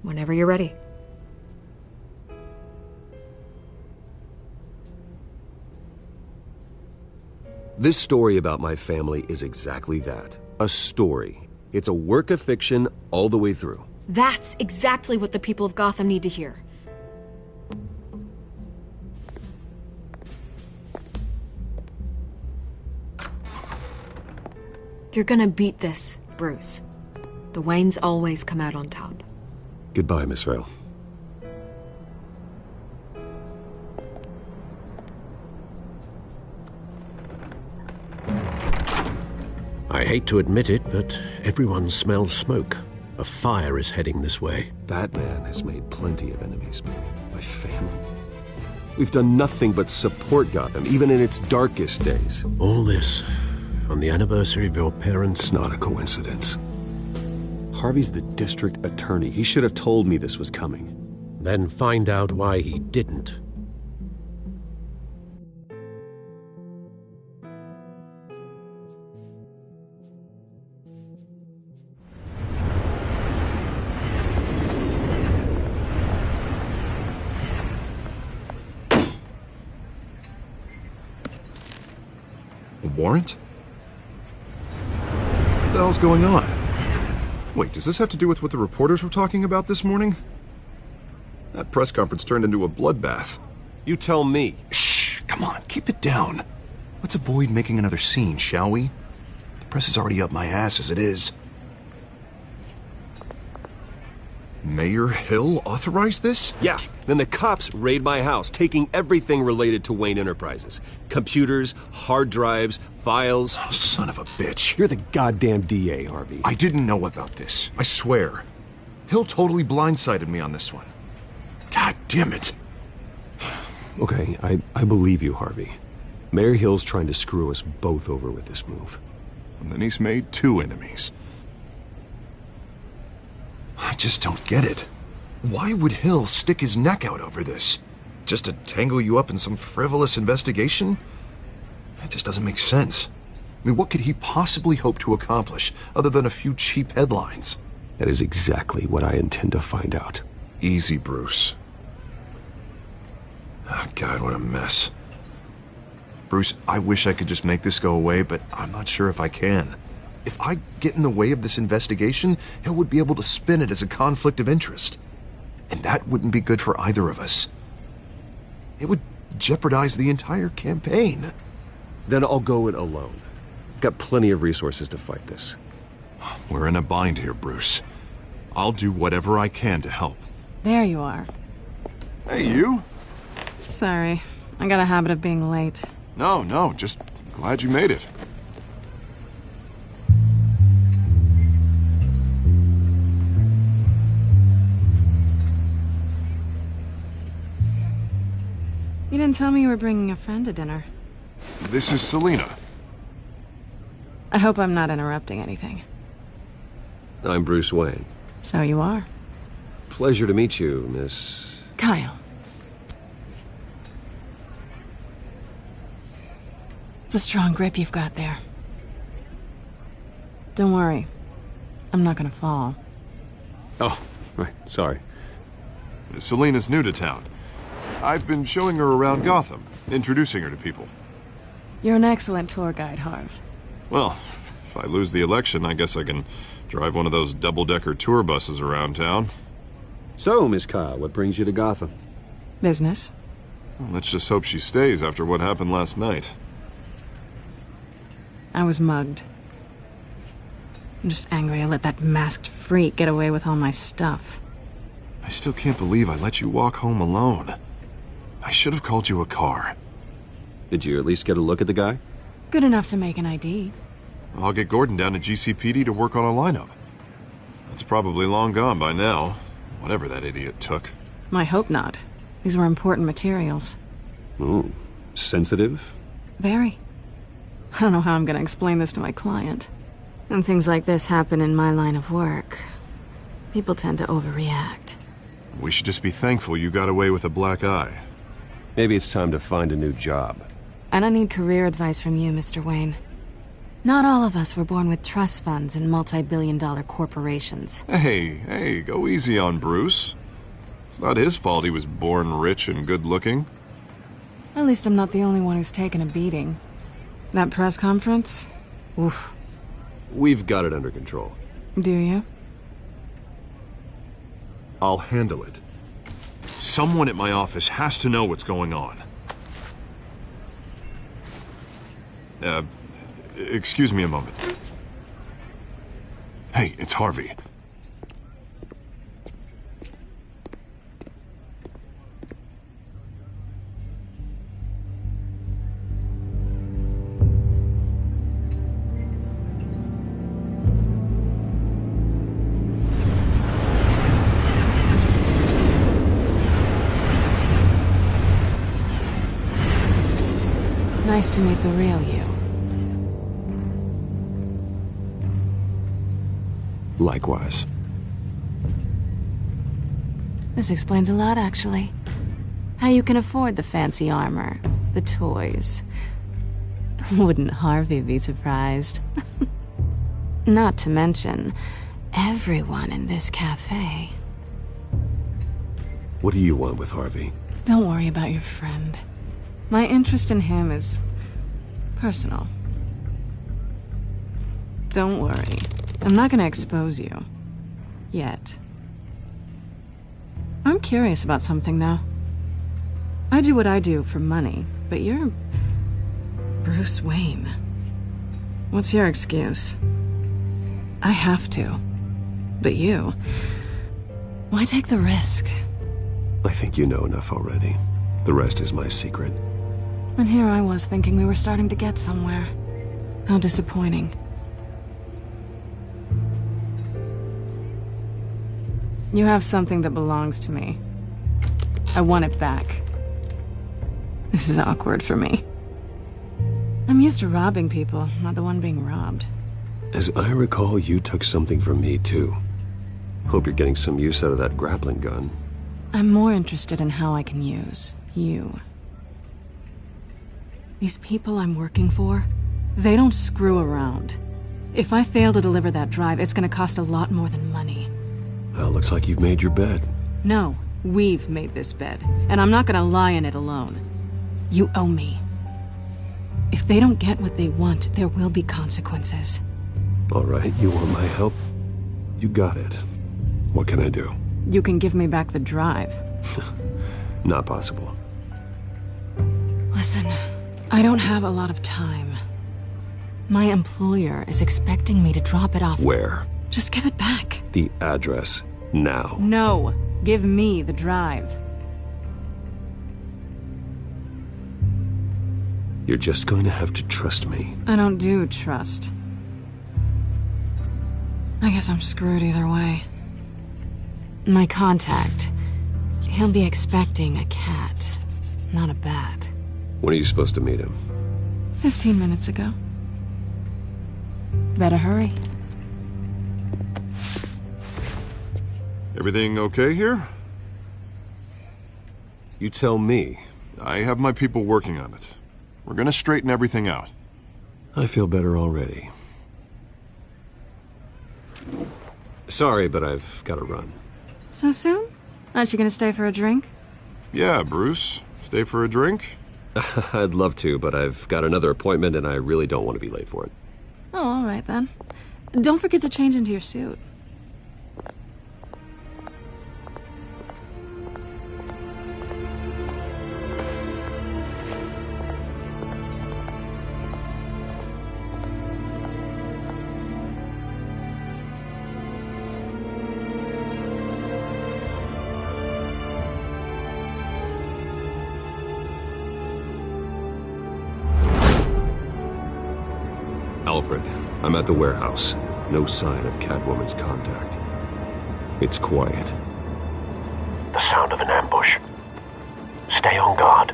Whenever you're ready. This story about my family is exactly that. A story. It's a work of fiction all the way through. That's exactly what the people of Gotham need to hear. You're gonna beat this, Bruce. The Waynes always come out on top. Goodbye, Miss Vale. I hate to admit it, but everyone smells smoke. A fire is heading this way. Batman has made plenty of enemies. My family. We've done nothing but support Gotham, even in its darkest days. All this on the anniversary of your parents'... It's not a coincidence. Harvey's the district attorney. He should have told me this was coming. then find out why he didn't. A warrant? What the hell's going on? Wait, does this have to do with what the reporters were talking about this morning? That press conference turned into a bloodbath. You tell me. Shh, come on, keep it down. Let's avoid making another scene, shall we? The press is already up my ass as it is. Mayor Hill authorized this? Yeah. Then the cops raid my house, taking everything related to Wayne Enterprises. Computers, hard drives, files. Oh, son of a bitch. You're the goddamn DA, Harvey. I didn't know about this. I swear. Hill totally blindsided me on this one. God damn it. Okay, I believe you, Harvey. Mayor Hill's trying to screw us both over with this move. And then he's made 2 enemies. I just don't get it. Why would Hill stick his neck out over this? Just to tangle you up in some frivolous investigation? It just doesn't make sense. I mean, what could he possibly hope to accomplish other than a few cheap headlines? That is exactly what I intend to find out. Easy, Bruce. Oh, God, what a mess. Bruce, I wish I could just make this go away, but I'm not sure if I can. If I get in the way of this investigation, Hill would be able to spin it as a conflict of interest. And that wouldn't be good for either of us. It would jeopardize the entire campaign. Then I'll go it alone. I've got plenty of resources to fight this. We're in a bind here, Bruce. I'll do whatever I can to help. There you are. Hey, you? Sorry. I got a habit of being late. No, just glad you made it. You didn't tell me you were bringing a friend to dinner. This is Selina. I hope I'm not interrupting anything. I'm Bruce Wayne. So you are. Pleasure to meet you, Miss... Kyle. It's a strong grip you've got there. Don't worry. I'm not gonna fall. Oh, right. Sorry. Selina's new to town. I've been showing her around Gotham, introducing her to people. You're an excellent tour guide, Harv. Well, if I lose the election, I guess I can drive one of those double-decker tour buses around town. So, Miss Kyle, what brings you to Gotham? Business. Well, let's just hope she stays after what happened last night. I was mugged. I'm just angry I let that masked freak get away with all my stuff. I still can't believe I let you walk home alone. I should have called you a car. Did you at least get a look at the guy? Good enough to make an ID. I'll get Gordon down to GCPD to work on a lineup. That's probably long gone by now, whatever that idiot took. I hope not. These were important materials. Ooh, sensitive? Very. I don't know how I'm gonna explain this to my client. When things like this happen in my line of work, people tend to overreact. We should just be thankful you got away with a black eye. Maybe it's time to find a new job. I don't need career advice from you, Mr. Wayne. Not all of us were born with trust funds and multi-billion-dollar corporations. Hey, go easy on Bruce. It's not his fault he was born rich and good-looking. At least I'm not the only one who's taken a beating. That press conference? Oof. We've got it under control. Do you? I'll handle it. Someone at my office has to know what's going on. Excuse me a moment. Hey, it's Harvey. Nice to meet the real you. Likewise. This explains a lot, actually. How you can afford the fancy armor, the toys. Wouldn't Harvey be surprised? Not to mention, everyone in this cafe. What do you want with Harvey? Don't worry about your friend. My interest in him is personal. Don't worry. I'm not gonna expose you. Yet. I'm curious about something, though. I do what I do for money, but you're Bruce Wayne. What's your excuse? I have to. But you... why take the risk? I think you know enough already. The rest is my secret. And here I was thinking we were starting to get somewhere. How disappointing. You have something that belongs to me. I want it back. This is awkward for me. I'm used to robbing people, not the one being robbed. As I recall, you took something from me, too. Hope you're getting some use out of that grappling gun. I'm more interested in how I can use you. These people I'm working for, they don't screw around. If I fail to deliver that drive, it's gonna cost a lot more than money. Well, looks like you've made your bed. No, we've made this bed, and I'm not gonna lie in it alone. You owe me. If they don't get what they want, there will be consequences. All right, you want my help? You got it. What can I do? You can give me back the drive. Not possible. Listen, I don't have a lot of time. My employer is expecting me to drop it off. Where? Just give it back. The address, now. No, give me the drive. You're just going to have to trust me. I don't do trust. I guess I'm screwed either way. My contact, he'll be expecting a cat, not a bat. When are you supposed to meet him? 15 minutes ago. Better hurry. Everything okay here? You tell me. I have my people working on it. We're gonna straighten everything out. I feel better already. Sorry, but I've got to run. So soon? Aren't you gonna stay for a drink? Yeah, Bruce. Stay for a drink? I'd love to, but I've got another appointment and I really don't want to be late for it. Oh, all right then. Don't forget to change into your suit. Alfred, I'm at the warehouse. No sign of Catwoman's contact. It's quiet. The sound of an ambush. Stay on guard.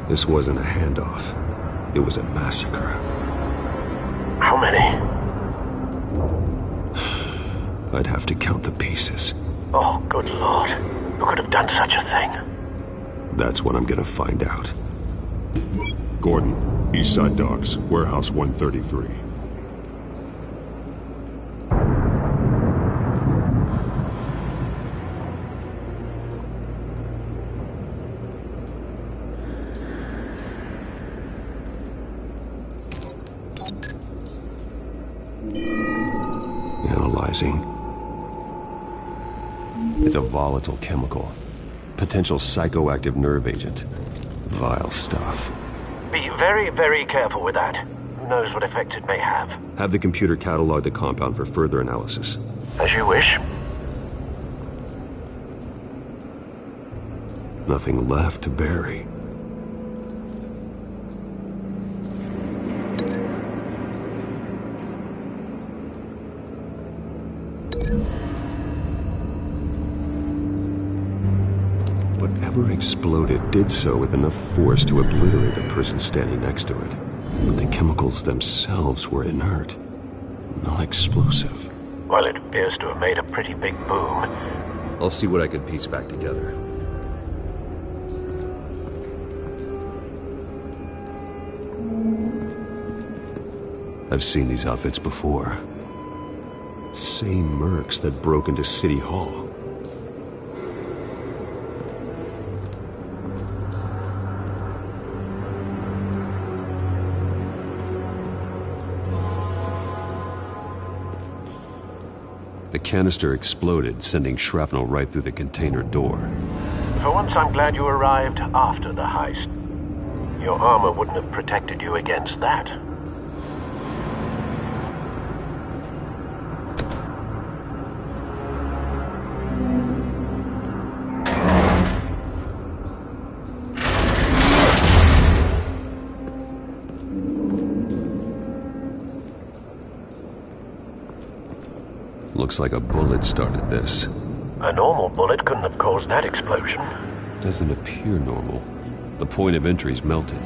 This wasn't a handoff. It was a massacre. How many? I'd have to count the pieces. Oh, good Lord. Who could have done such a thing? That's what I'm gonna find out. Gordon, Eastside Docks, Warehouse 133. Analyzing. It's a volatile chemical. Potential psychoactive nerve agent. Vile stuff. Be very, very careful with that. Who knows what effect it may have. Have the computer catalog the compound for further analysis. As you wish. Nothing left to bury. whatever exploded did so with enough force to obliterate the person standing next to it. But the chemicals themselves were inert, not explosive. Well, it appears to have made a pretty big boom. I'll see what I can piece back together. I've seen these outfits before. Same mercs that broke into City Hall. The canister exploded, sending shrapnel right through the container door. For once, I'm glad you arrived after the heist. Your armor wouldn't have protected you against that. Looks like a bullet started this. A normal bullet couldn't have caused that explosion. Doesn't appear normal. The point of entry's melted.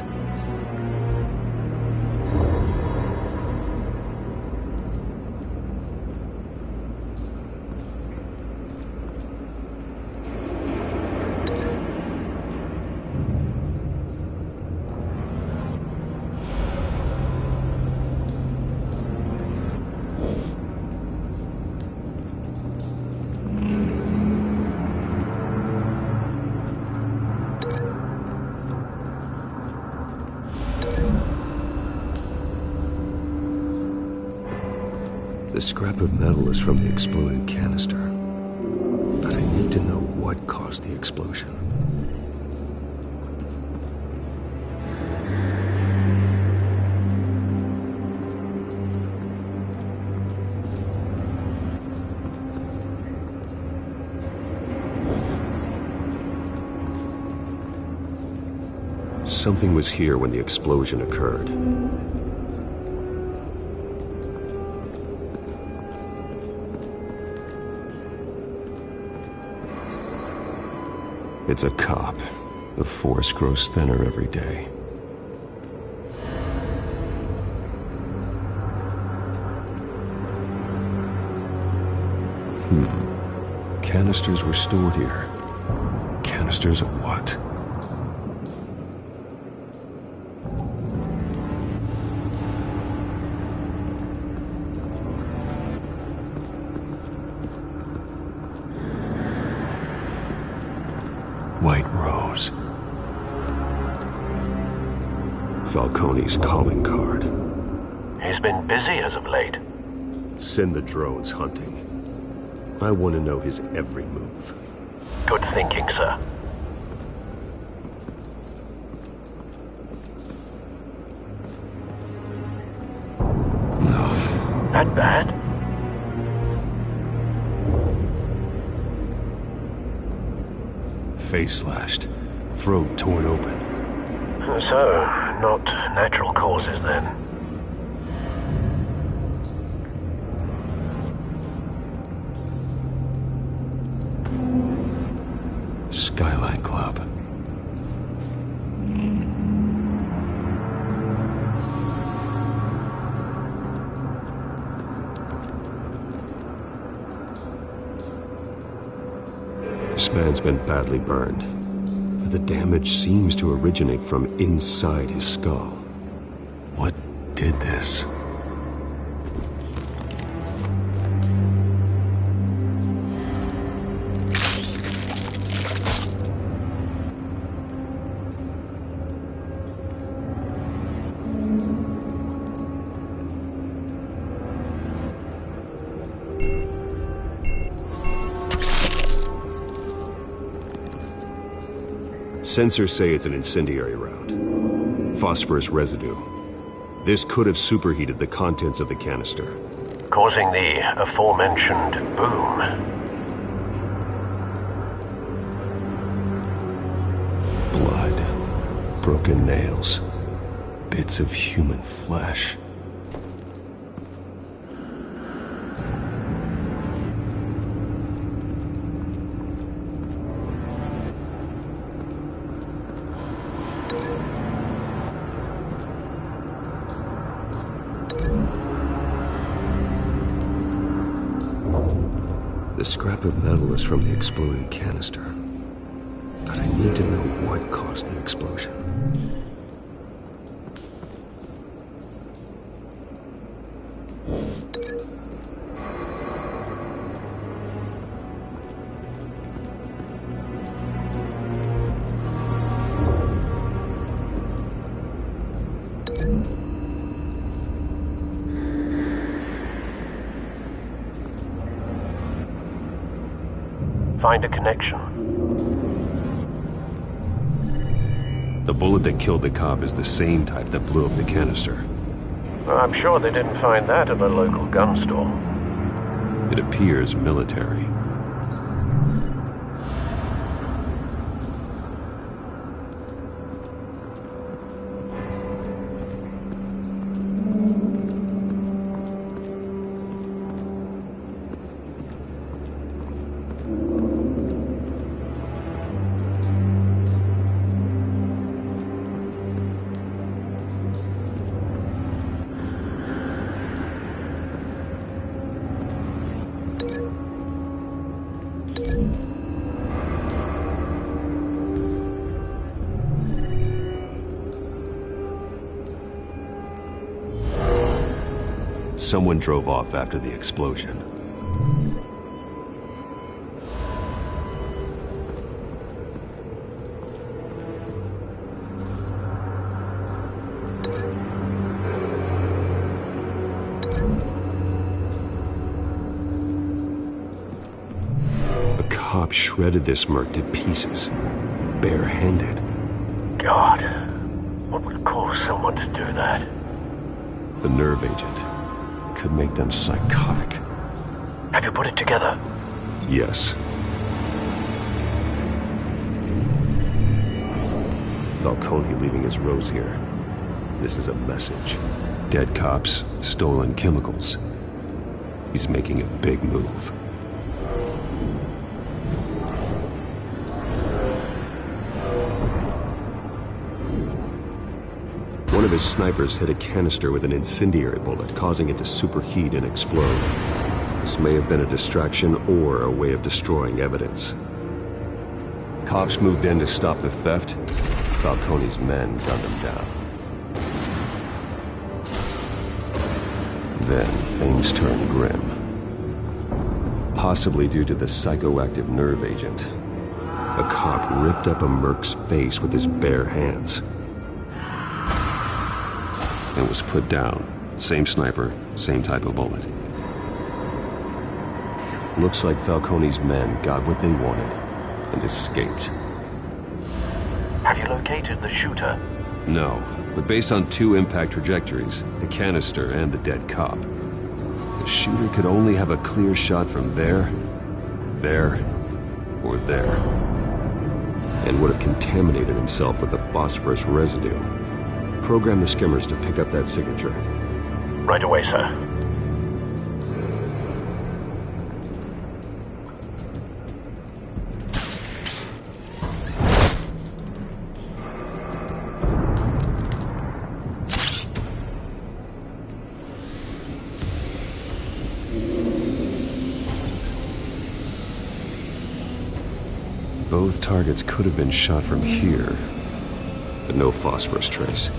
The scrap of metal is from the exploded canister. But I need to know what caused the explosion. Something was here when the explosion occurred. It's a cop. The force grows thinner every day. Canisters were stored here. Canisters of what? White Rose. Falcone's calling card. He's been busy as of late. Send the drones hunting. I want to know his every move. Good thinking, sir. No. That bad? Face slashed, throat torn open. So, not natural causes then. Skyline Club. This man's been badly burned, but the damage seems to originate from inside his skull. What did this? Sensors say it's an incendiary round. Phosphorus residue. This could have superheated the contents of the canister, causing the aforementioned boom. Blood, broken nails, bits of human flesh. The scrap of metal is from the exploded canister. But I need to know what caused the explosion. Find a connection. The bullet that killed the cop is the same type that blew up the canister. I'm sure they didn't find that at a local gun store. It appears military. Someone drove off after the explosion. A cop shredded this merc to pieces, barehanded. God, what would cause someone to do that? The nerve agent could make them psychotic. Have you put it together? Yes. Falcone leaving his rose here. This is a message. Dead cops, stolen chemicals. He's making a big move. One of his snipers hit a canister with an incendiary bullet, causing it to superheat and explode. This may have been a distraction or a way of destroying evidence. Cops moved in to stop the theft. Falcone's men gunned them down. Then things turned grim. Possibly due to the psychoactive nerve agent. A cop ripped up a merc's face with his bare hands. And was put down. Same sniper, same type of bullet. Looks like Falcone's men got what they wanted and escaped. Have you located the shooter? No, but based on two impact trajectories, the canister and the dead cop, the shooter could only have a clear shot from there, or there, and would have contaminated himself with the phosphorus residue. Program the skimmers to pick up that signature. Right away, sir. Both targets could have been shot from here, but no phosphorus trace.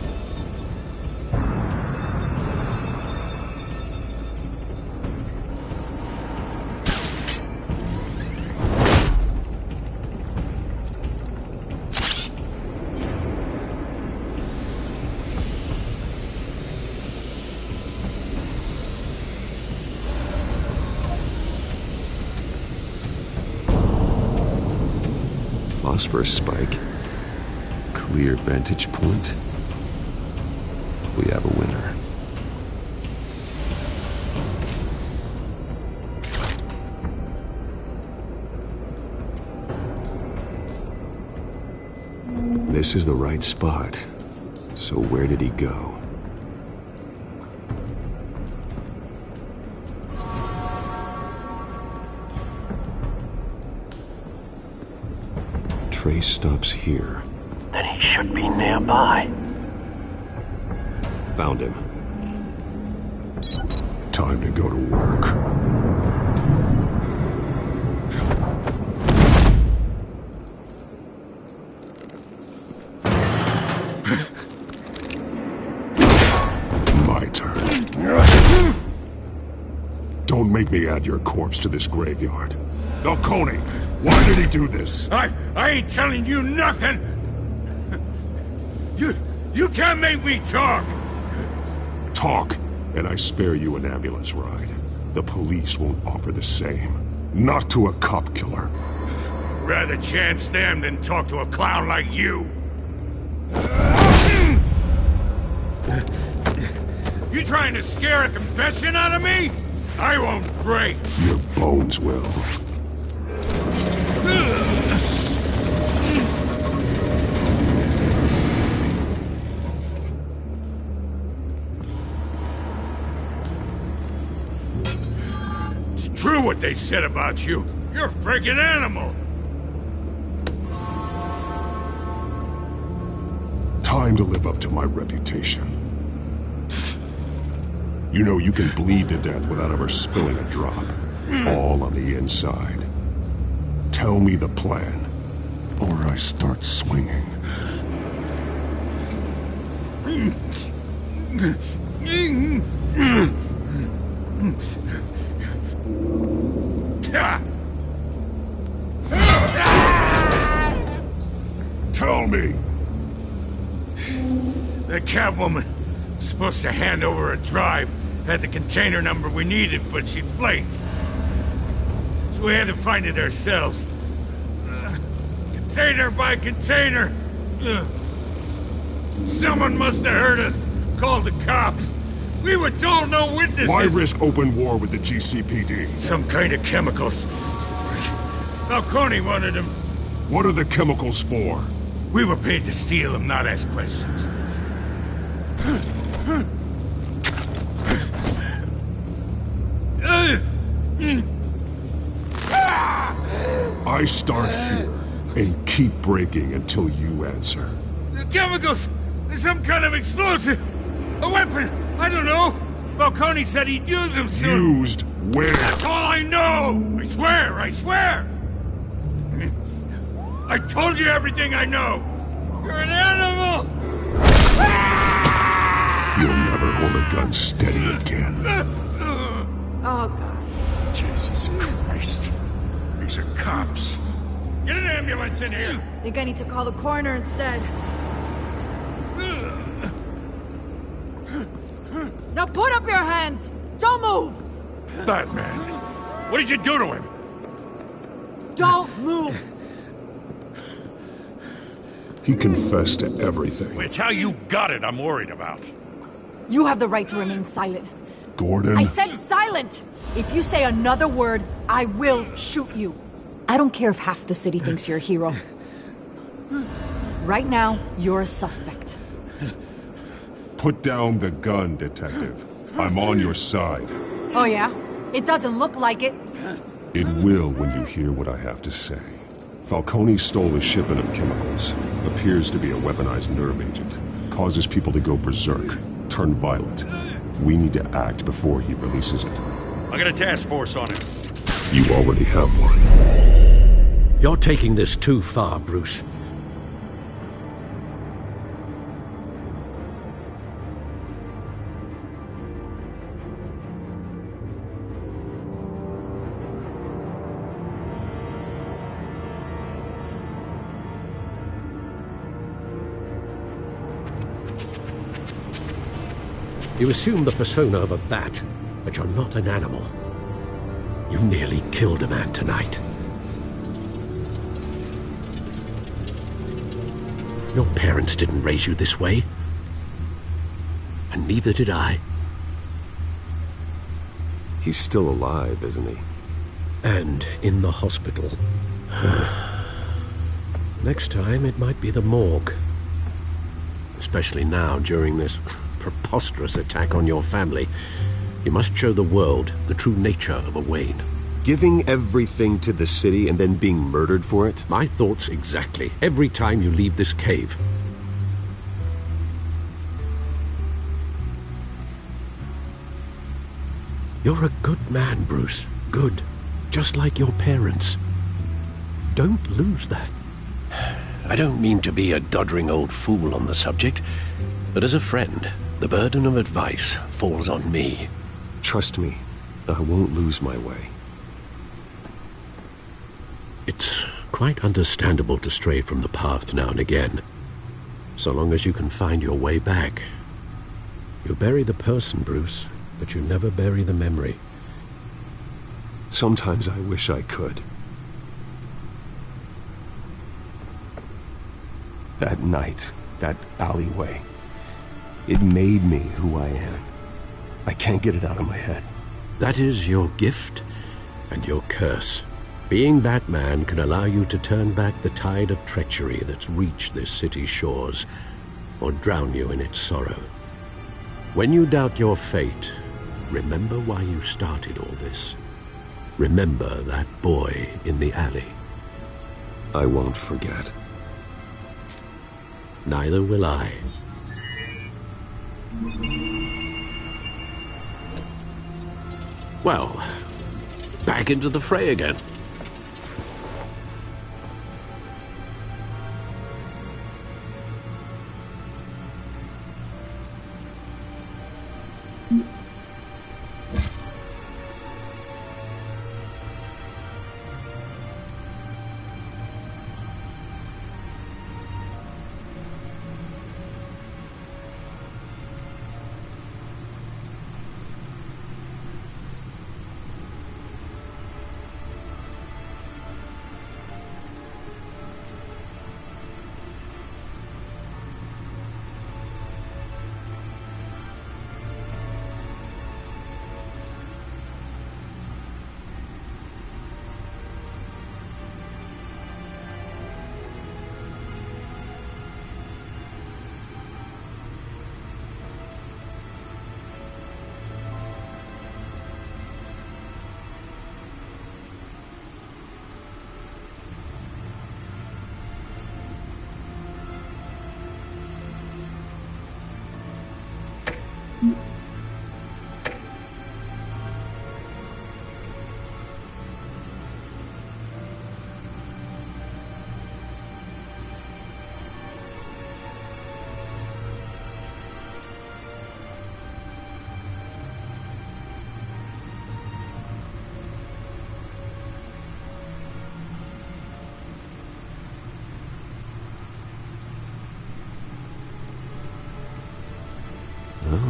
Phosphorus spike. Clear vantage point. We have a winner. This is the right spot. So where did he go? Trace stops here. Then he should be nearby. Found him. Time to go to work. Don't make me add your corpse to this graveyard. Falcone, why did he do this? I ain't telling you nothing! You can't make me talk! Talk, and I spare you an ambulance ride. The police won't offer the same. Not to a cop killer. Rather chance them than talk to a clown like you. You trying to scare a confession out of me? I won't break. Your bones will. It's true what they said about you. You're a freaking animal. Time to live up to my reputation. You know you can bleed to death without ever spilling a drop. All on the inside. Tell me the plan, or I start swinging. Tell me! The Catwoman was supposed to hand over a drive, had the container number we needed, but she flaked. So we had to find it ourselves. Container by container. Someone must have heard us, called the cops. We were told no witnesses. Why risk open war with the GCPD? Some kind of chemicals. Falcone wanted them. What are the chemicals for? We were paid to steal them, not ask questions. I start here and keep breaking until you answer. The chemicals! There's some kind of explosive! A weapon! I don't know! Falcone said he'd use them soon! Used where? That's all I know! I swear! I swear! I told you everything I know! You're an animal! You'll never hold a gun steady again. Oh, God. Jesus Christ. These are cops. Get an ambulance in here! Think I need to call the coroner instead. Now put up your hands! Don't move! Batman, what did you do to him? Don't move! He confessed to everything. It's how you got it I'm worried about. You have the right to remain silent. Gordon? I said silent! If you say another word, I will shoot you. I don't care if half the city thinks you're a hero. Right now, you're a suspect. Put down the gun, Detective. I'm on your side. Oh yeah? It doesn't look like it. It will when you hear what I have to say. Falcone stole a shipment of chemicals. Appears to be a weaponized nerve agent. Causes people to go berserk, turn violent. We need to act before he releases it. I got a task force on it. You already have one. You're taking this too far, Bruce. You assume the persona of a bat, but you're not an animal. You nearly killed a man tonight. Your parents didn't raise you this way. And neither did I. He's still alive, isn't he? And in the hospital. Next time, it might be the morgue. Especially now, during this preposterous attack on your family. You must show the world the true nature of a Wayne. Giving everything to the city and then being murdered for it? My thoughts exactly. Every time you leave this cave. You're a good man, Bruce. Good. Just like your parents. Don't lose that. I don't mean to be a doddering old fool on the subject, but as a friend, the burden of advice falls on me. Trust me, I won't lose my way. It's quite understandable to stray from the path now and again, so long as you can find your way back. You bury the person, Bruce, but you never bury the memory. Sometimes I wish I could. That night, that alleyway, it made me who I am. I can't get it out of my head. That is your gift and your curse. Being Batman can allow you to turn back the tide of treachery that's reached this city's shores, or drown you in its sorrow. When you doubt your fate, remember why you started all this. Remember that boy in the alley. I won't forget. Neither will I. Well, back into the fray again.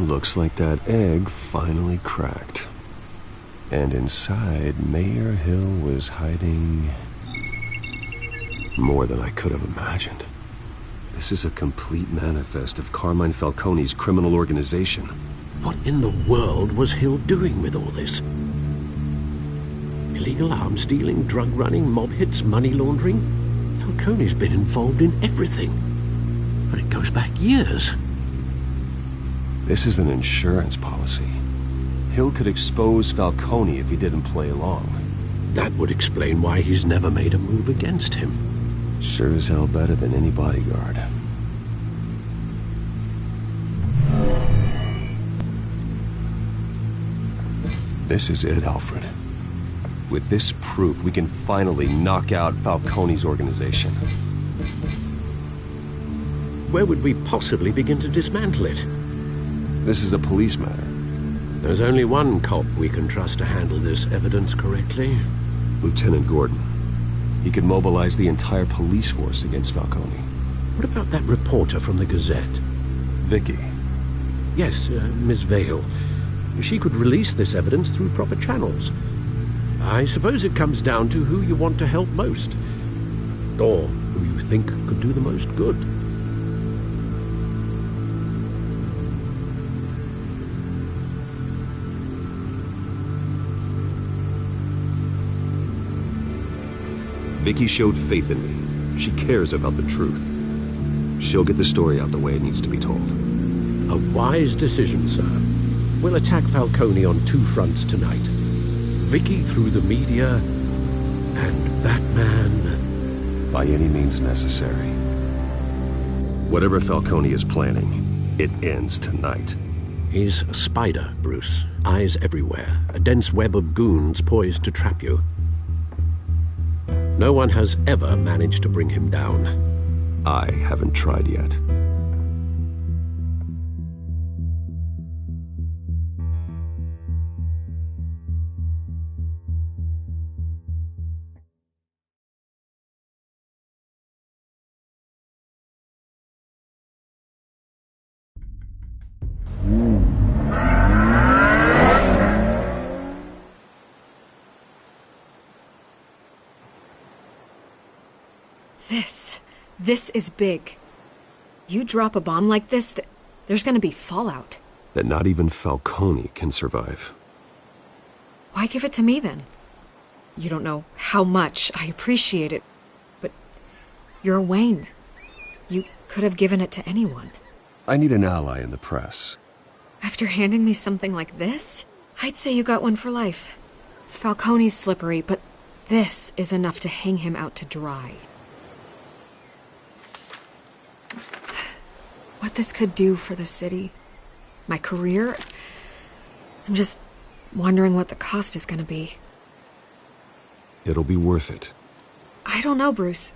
Looks like that egg finally cracked. And inside, Mayor Hill was hiding more than I could have imagined. This is a complete manifest of Carmine Falcone's criminal organization. What in the world was Hill doing with all this? Illegal arms dealing, drug running, mob hits, money laundering? Falcone's been involved in everything. And it goes back years. This is an insurance policy. Hill could expose Falcone if he didn't play along. That would explain why he's never made a move against him. Sure as hell better than any bodyguard. This is it, Alfred. With this proof, we can finally knock out Falcone's organization. Where would we possibly begin to dismantle it? This is a police matter. There's only one cop we can trust to handle this evidence correctly. Lieutenant Gordon. He could mobilize the entire police force against Falcone. What about that reporter from the Gazette? Vicky. Yes, Miss Vale. She could release this evidence through proper channels. I suppose it comes down to who you want to help most. Or who you think could do the most good. Vicky showed faith in me. She cares about the truth. She'll get the story out the way it needs to be told. A wise decision, sir. We'll attack Falcone on two fronts tonight. Vicky through the media, and Batman... by any means necessary. Whatever Falcone is planning, it ends tonight. He's a spider, Bruce. Eyes everywhere. A dense web of goons poised to trap you. No one has ever managed to bring him down. I haven't tried yet. This is big. You drop a bomb like this, there's gonna be fallout. That not even Falcone can survive. Why give it to me, then? You don't know how much I appreciate it, but you're Wayne. You could have given it to anyone. I need an ally in the press. After handing me something like this, I'd say you got one for life. Falcone's slippery, but this is enough to hang him out to dry. What this could do for the city, my career, I'm just wondering what the cost is gonna be. It'll be worth it. I don't know, Bruce.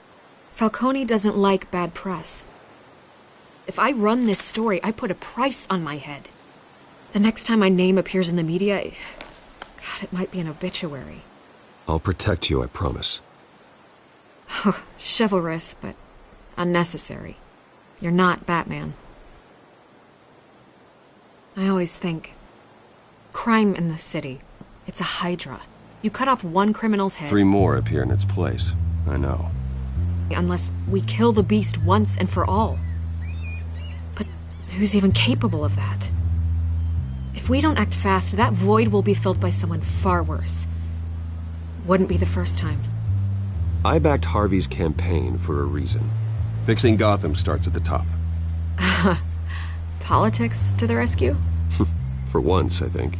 Falcone doesn't like bad press. If I run this story, I put a price on my head. The next time my name appears in the media, God, it might be an obituary. I'll protect you, I promise. Chivalrous, but unnecessary. You're not Batman. I always think, crime in the city, it's a hydra. You cut off one criminal's head... 3 more appear in its place. I know. Unless we kill the beast once and for all. But who's even capable of that? If we don't act fast, that void will be filled by someone far worse. Wouldn't be the first time. I backed Harvey's campaign for a reason. Fixing Gotham starts at the top. Politics to the rescue? For once, I think.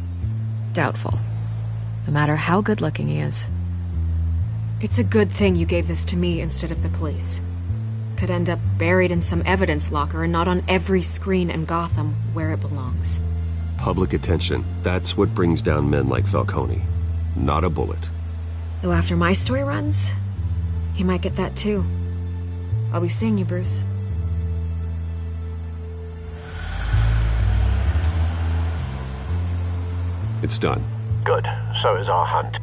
Doubtful. No matter how good-looking he is. It's a good thing you gave this to me instead of the police. Could end up buried in some evidence locker and not on every screen in Gotham where it belongs. Public attention. That's what brings down men like Falcone. Not a bullet. Though after my story runs, he might get that too. I'll be seeing you, Bruce. It's done. Good. So is our hunt.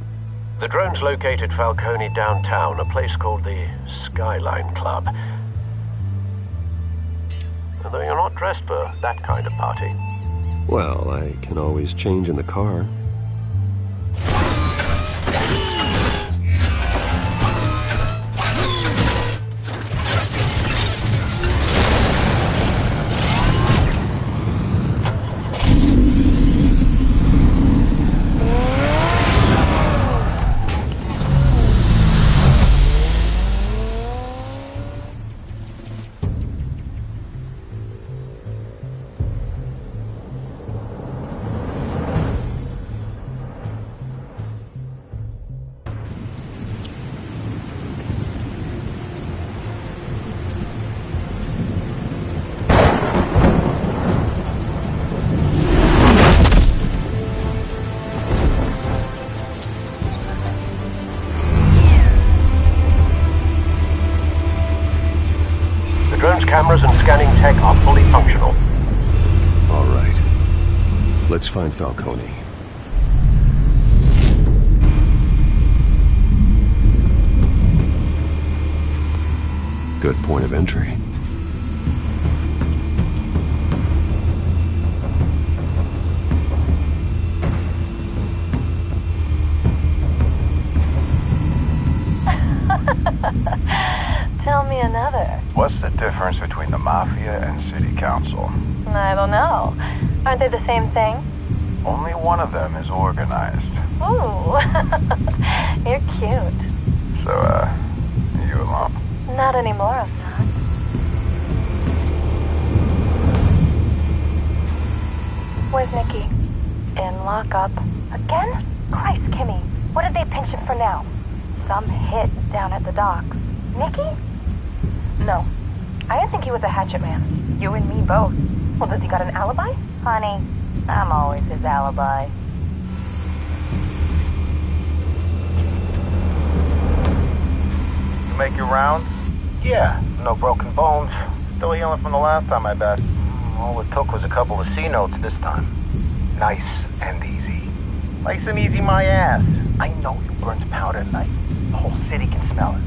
The drone's located Falcone downtown, a place called the Skyline Club. Although you're not dressed for that kind of party. Well, I can always change in the car. Cameras and scanning tech are fully functional. All right. Let's find Falcone. Good point of entry. Tell me another. What's the difference between the Mafia and City Council? I don't know. Aren't they the same thing? Only one of them is organized. Ooh, you're cute. So, you alone? Not anymore, I'm not. Where's Nicky? In lockup. Again? Christ, Kimmy. What did they pinch him for now? Some hit down at the docks. Nicky? No. I didn't think he was a hatchet man. You and me both. Well, does he got an alibi? Honey, I'm always his alibi. You make your rounds? Yeah, no broken bones. Still healing from the last time, I bet. All it took was a couple of C notes this time. Nice and easy. Nice and easy, my ass. I know you burned powder at night. The whole city can smell it.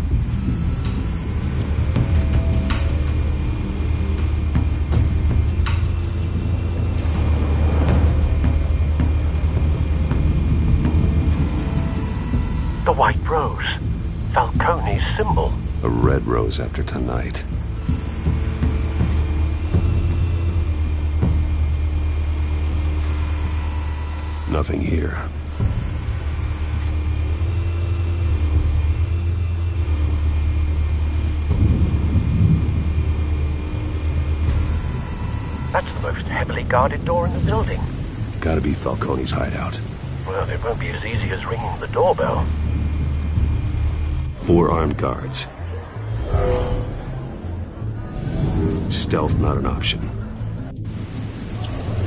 white rose. Falcone's symbol. A red rose after tonight. Nothing here. That's the most heavily guarded door in the building. Gotta be Falcone's hideout. Well, it won't be as easy as ringing the doorbell. 4 armed guards. Stealth not an option.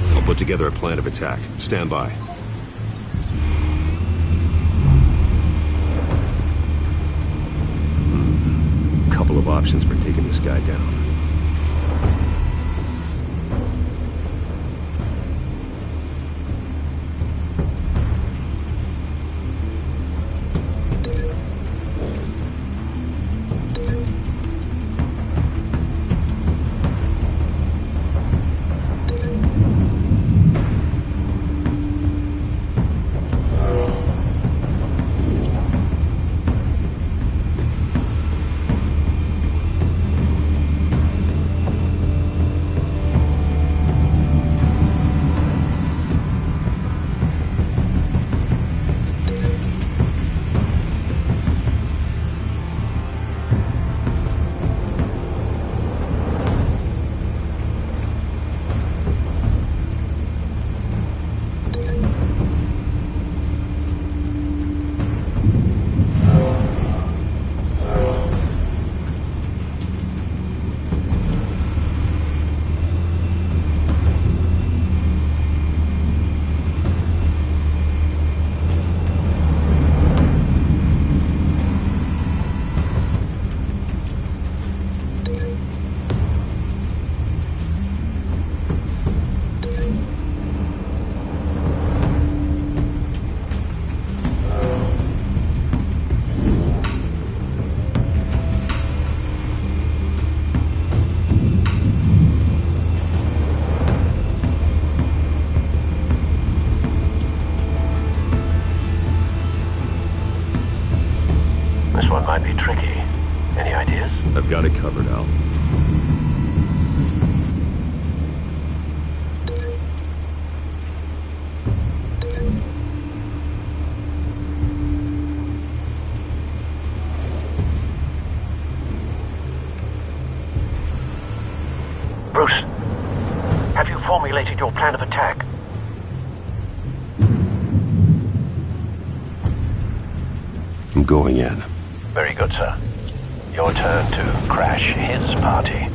I'll put together a plan of attack. Stand by. Couple of options for taking this guy down. This one might be tricky. Any ideas? I've got it covered, Al. Bruce, have you formulated your plan of attack? I'm going in. Very good, sir. Your turn to crash his party.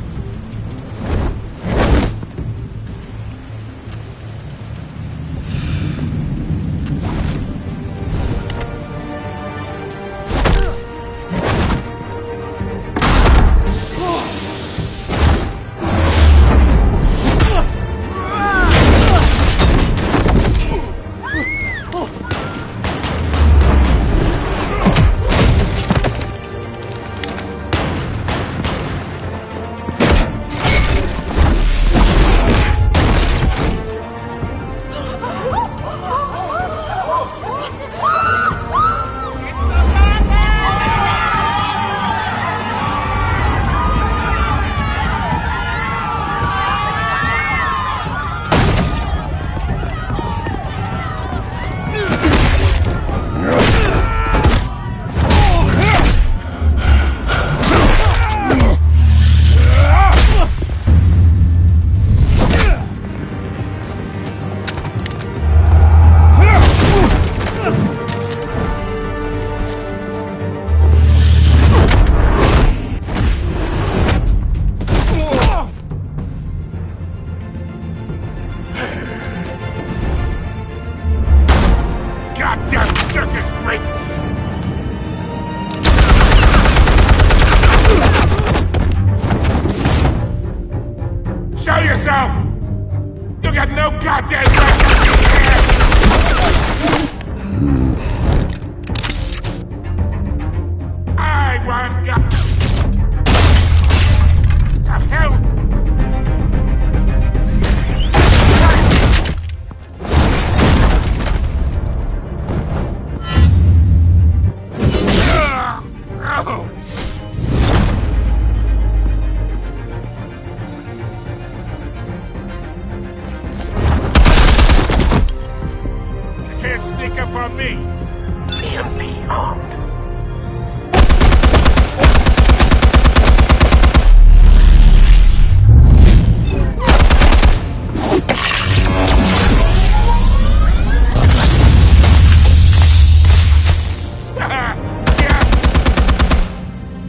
to sneak up on me. EMP armed.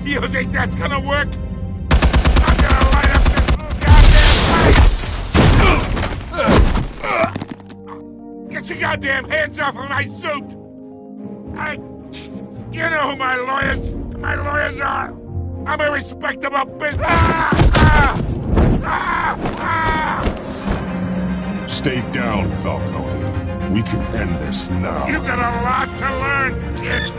You think that's gonna work? I'm gonna light up this goddamn place! Get your goddamn hands off of my suit! You know who my lawyers are! I'm a respectable business! Stay down, Falcone. We can end this now. You got a lot to learn, kid!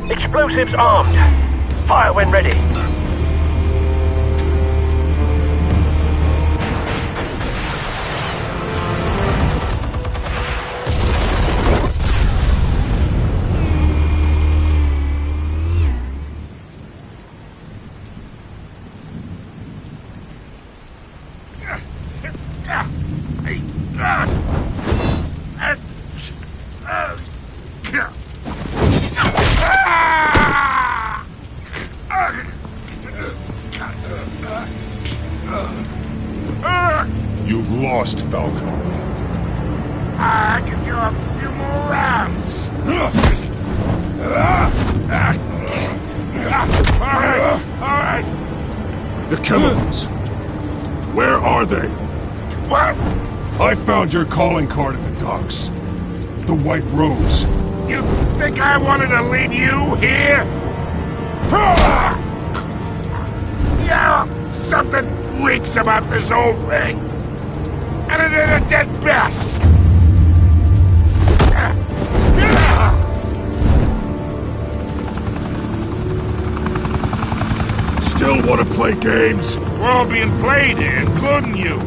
Explosives armed. Fire when ready. You've lost, Falcone. I can go a few more rounds. All right. The chemicals. Where are they? What? I found your calling card in the docks. The White Rose. You think I wanted to leave you here? Yeah, something reeks about this whole thing. And it is a dead bat. Still want to play games? We're all being played here, including you.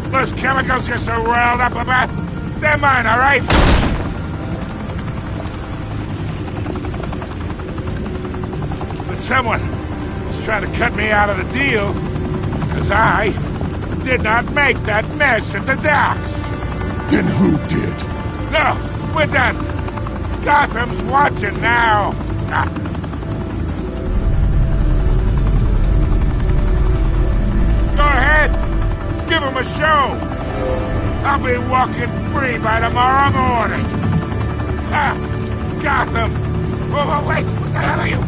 Those chemicals you're so riled up about, they're mine, all right? But someone is trying to cut me out of the deal, because I did not make that mess at the docks. Then who did? No, we're done. Gotham's watching now. Go ahead. Give him a show. I'll be walking free by tomorrow morning. Gotham. Oh, wait. What the hell are you?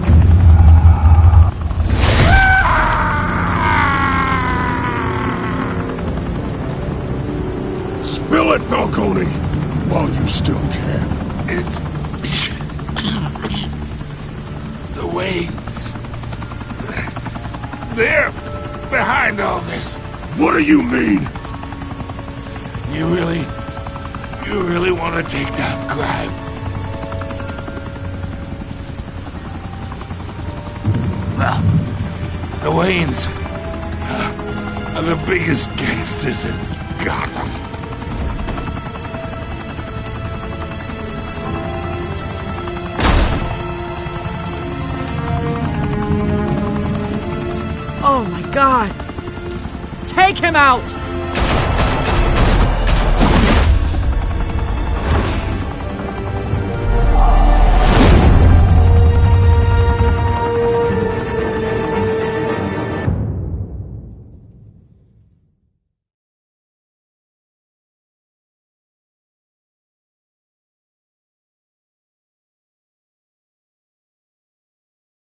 Spill it, Falcone, while you still can. It's the Waynes. They're behind all this. What do you mean? You really want to take down crime? Well, the Waynes are the biggest gangsters in Gotham. Oh my God! Take him out!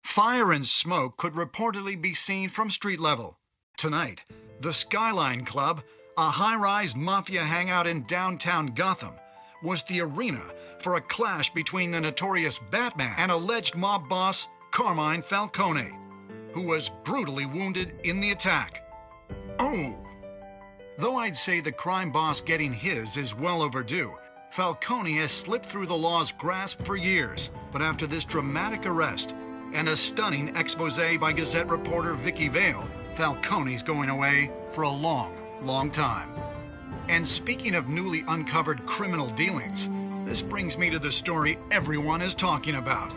Fire and smoke could reportedly be seen from street level. Tonight, the Skyline Club, a high-rise mafia hangout in downtown Gotham, was the arena for a clash between the notorious Batman and alleged mob boss Carmine Falcone, who was brutally wounded in the attack. Oh! Though I'd say the crime boss getting his is well overdue, Falcone has slipped through the law's grasp for years, but after this dramatic arrest and a stunning expose by Gazette reporter Vicky Vale, Falcone's going away for a long, long time. And speaking of newly uncovered criminal dealings, This brings me to the story everyone is talking about.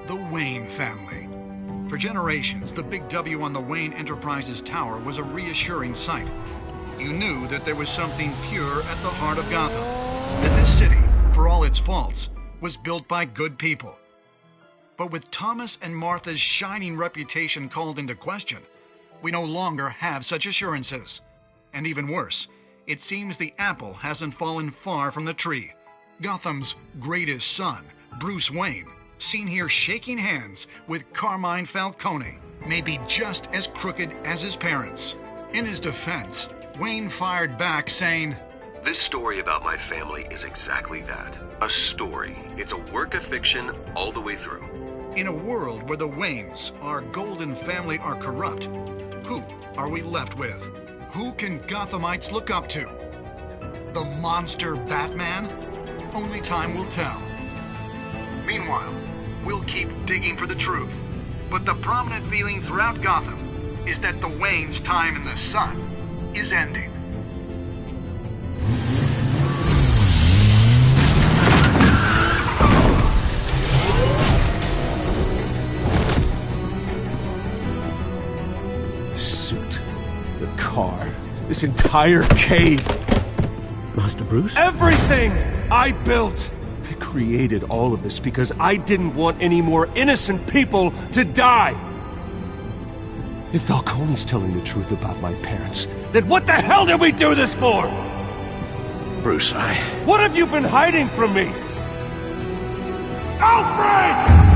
The Wayne family. For generations, the big W on the Wayne Enterprises tower was a reassuring sight. You knew that there was something pure at the heart of Gotham. That this city, for all its faults, was built by good people. But with Thomas and Martha's shining reputation called into question, we no longer have such assurances. And even worse, it seems the apple hasn't fallen far from the tree. Gotham's greatest son, Bruce Wayne, seen here shaking hands with Carmine Falcone, may be just as crooked as his parents. In his defense, Wayne fired back saying, "This story about my family is exactly that. A story. It's a work of fiction all the way through." In a world where the Waynes, our golden family, are corrupt, who are we left with? Who can Gothamites look up to? The monster Batman? Only time will tell. Meanwhile, we'll keep digging for the truth. But the prominent feeling throughout Gotham is that the Waynes' time in the sun is ending. Suit, the car, this entire cave. Master Bruce? Everything I built! I created all of this because I didn't want any more innocent people to die! If Falcone's telling the truth about my parents, then what the hell did we do this for? Bruce, What have you been hiding from me? Alfred!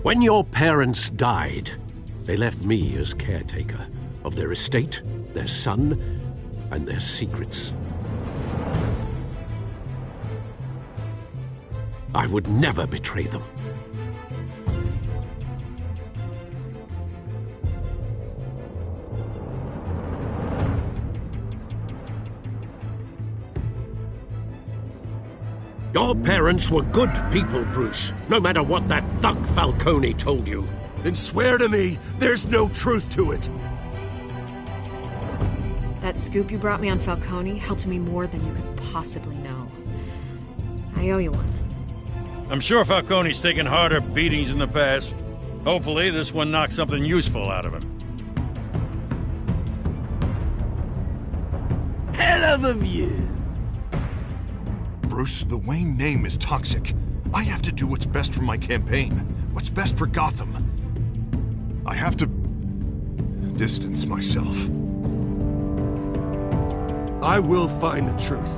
When your parents died, they left me as caretaker of their estate, their son, and their secrets. I would never betray them. Your parents were good people, Bruce, no matter what that thug Falcone told you. Then swear to me there's no truth to it. That scoop you brought me on Falcone helped me more than you could possibly know. I owe you one. I'm sure Falcone's taken harder beatings in the past. Hopefully this one knocks something useful out of him. Hell of a view. Bruce, the Wayne name is toxic. I have to do what's best for my campaign. What's best for Gotham. I have to distance myself. I will find the truth.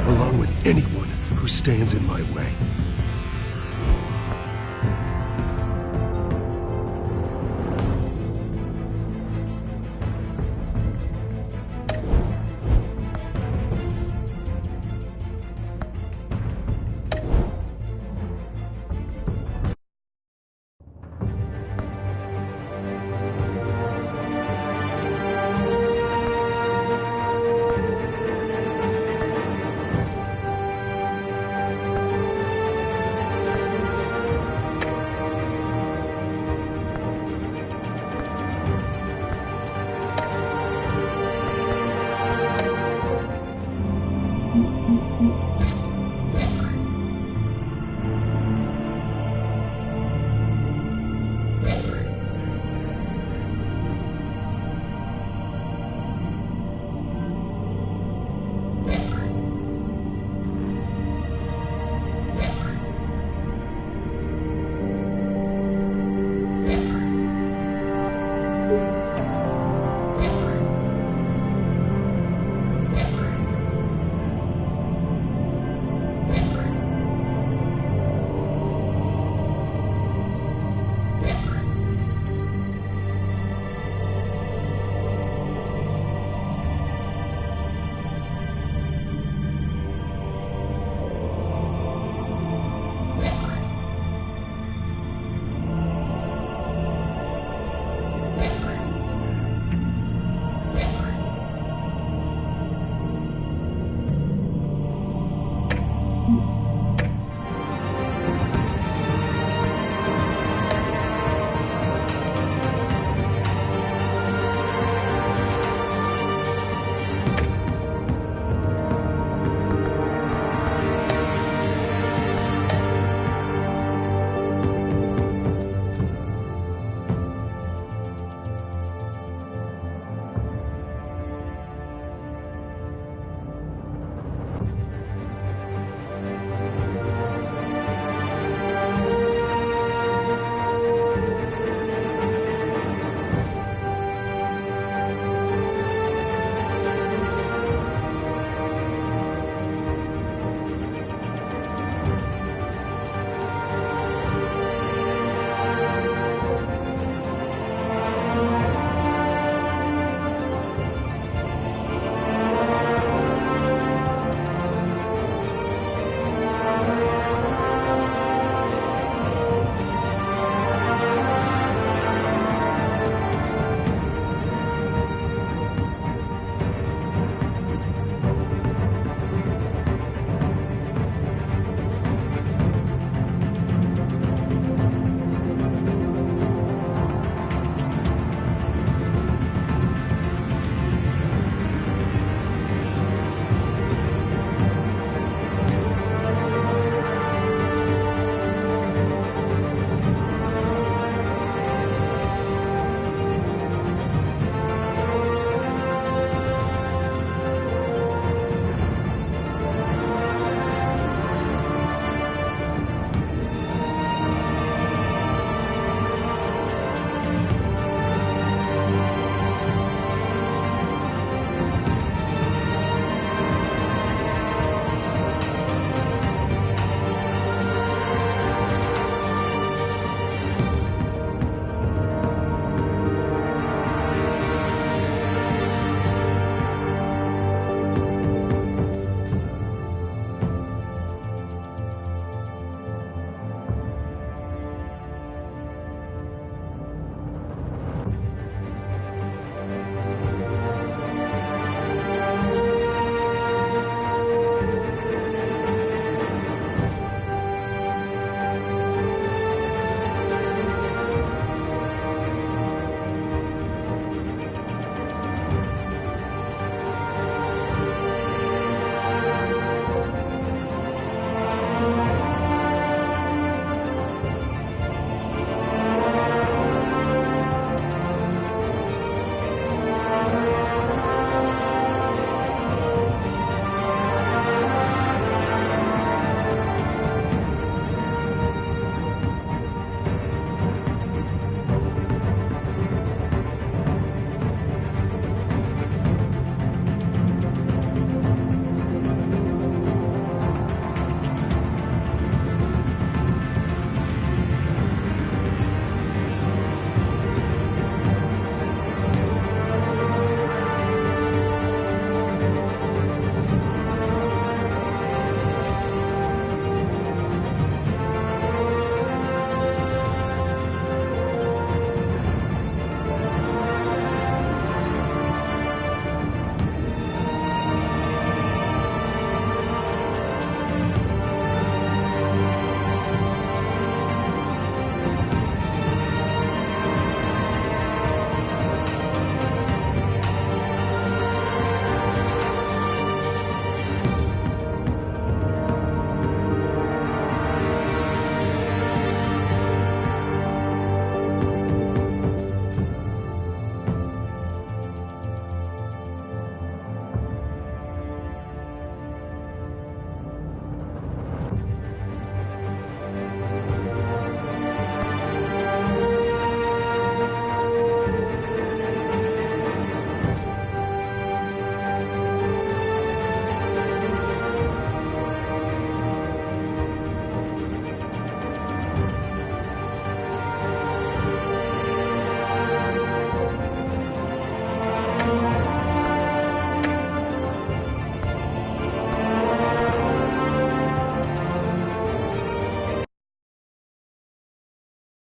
Along with anyone who stands in my way.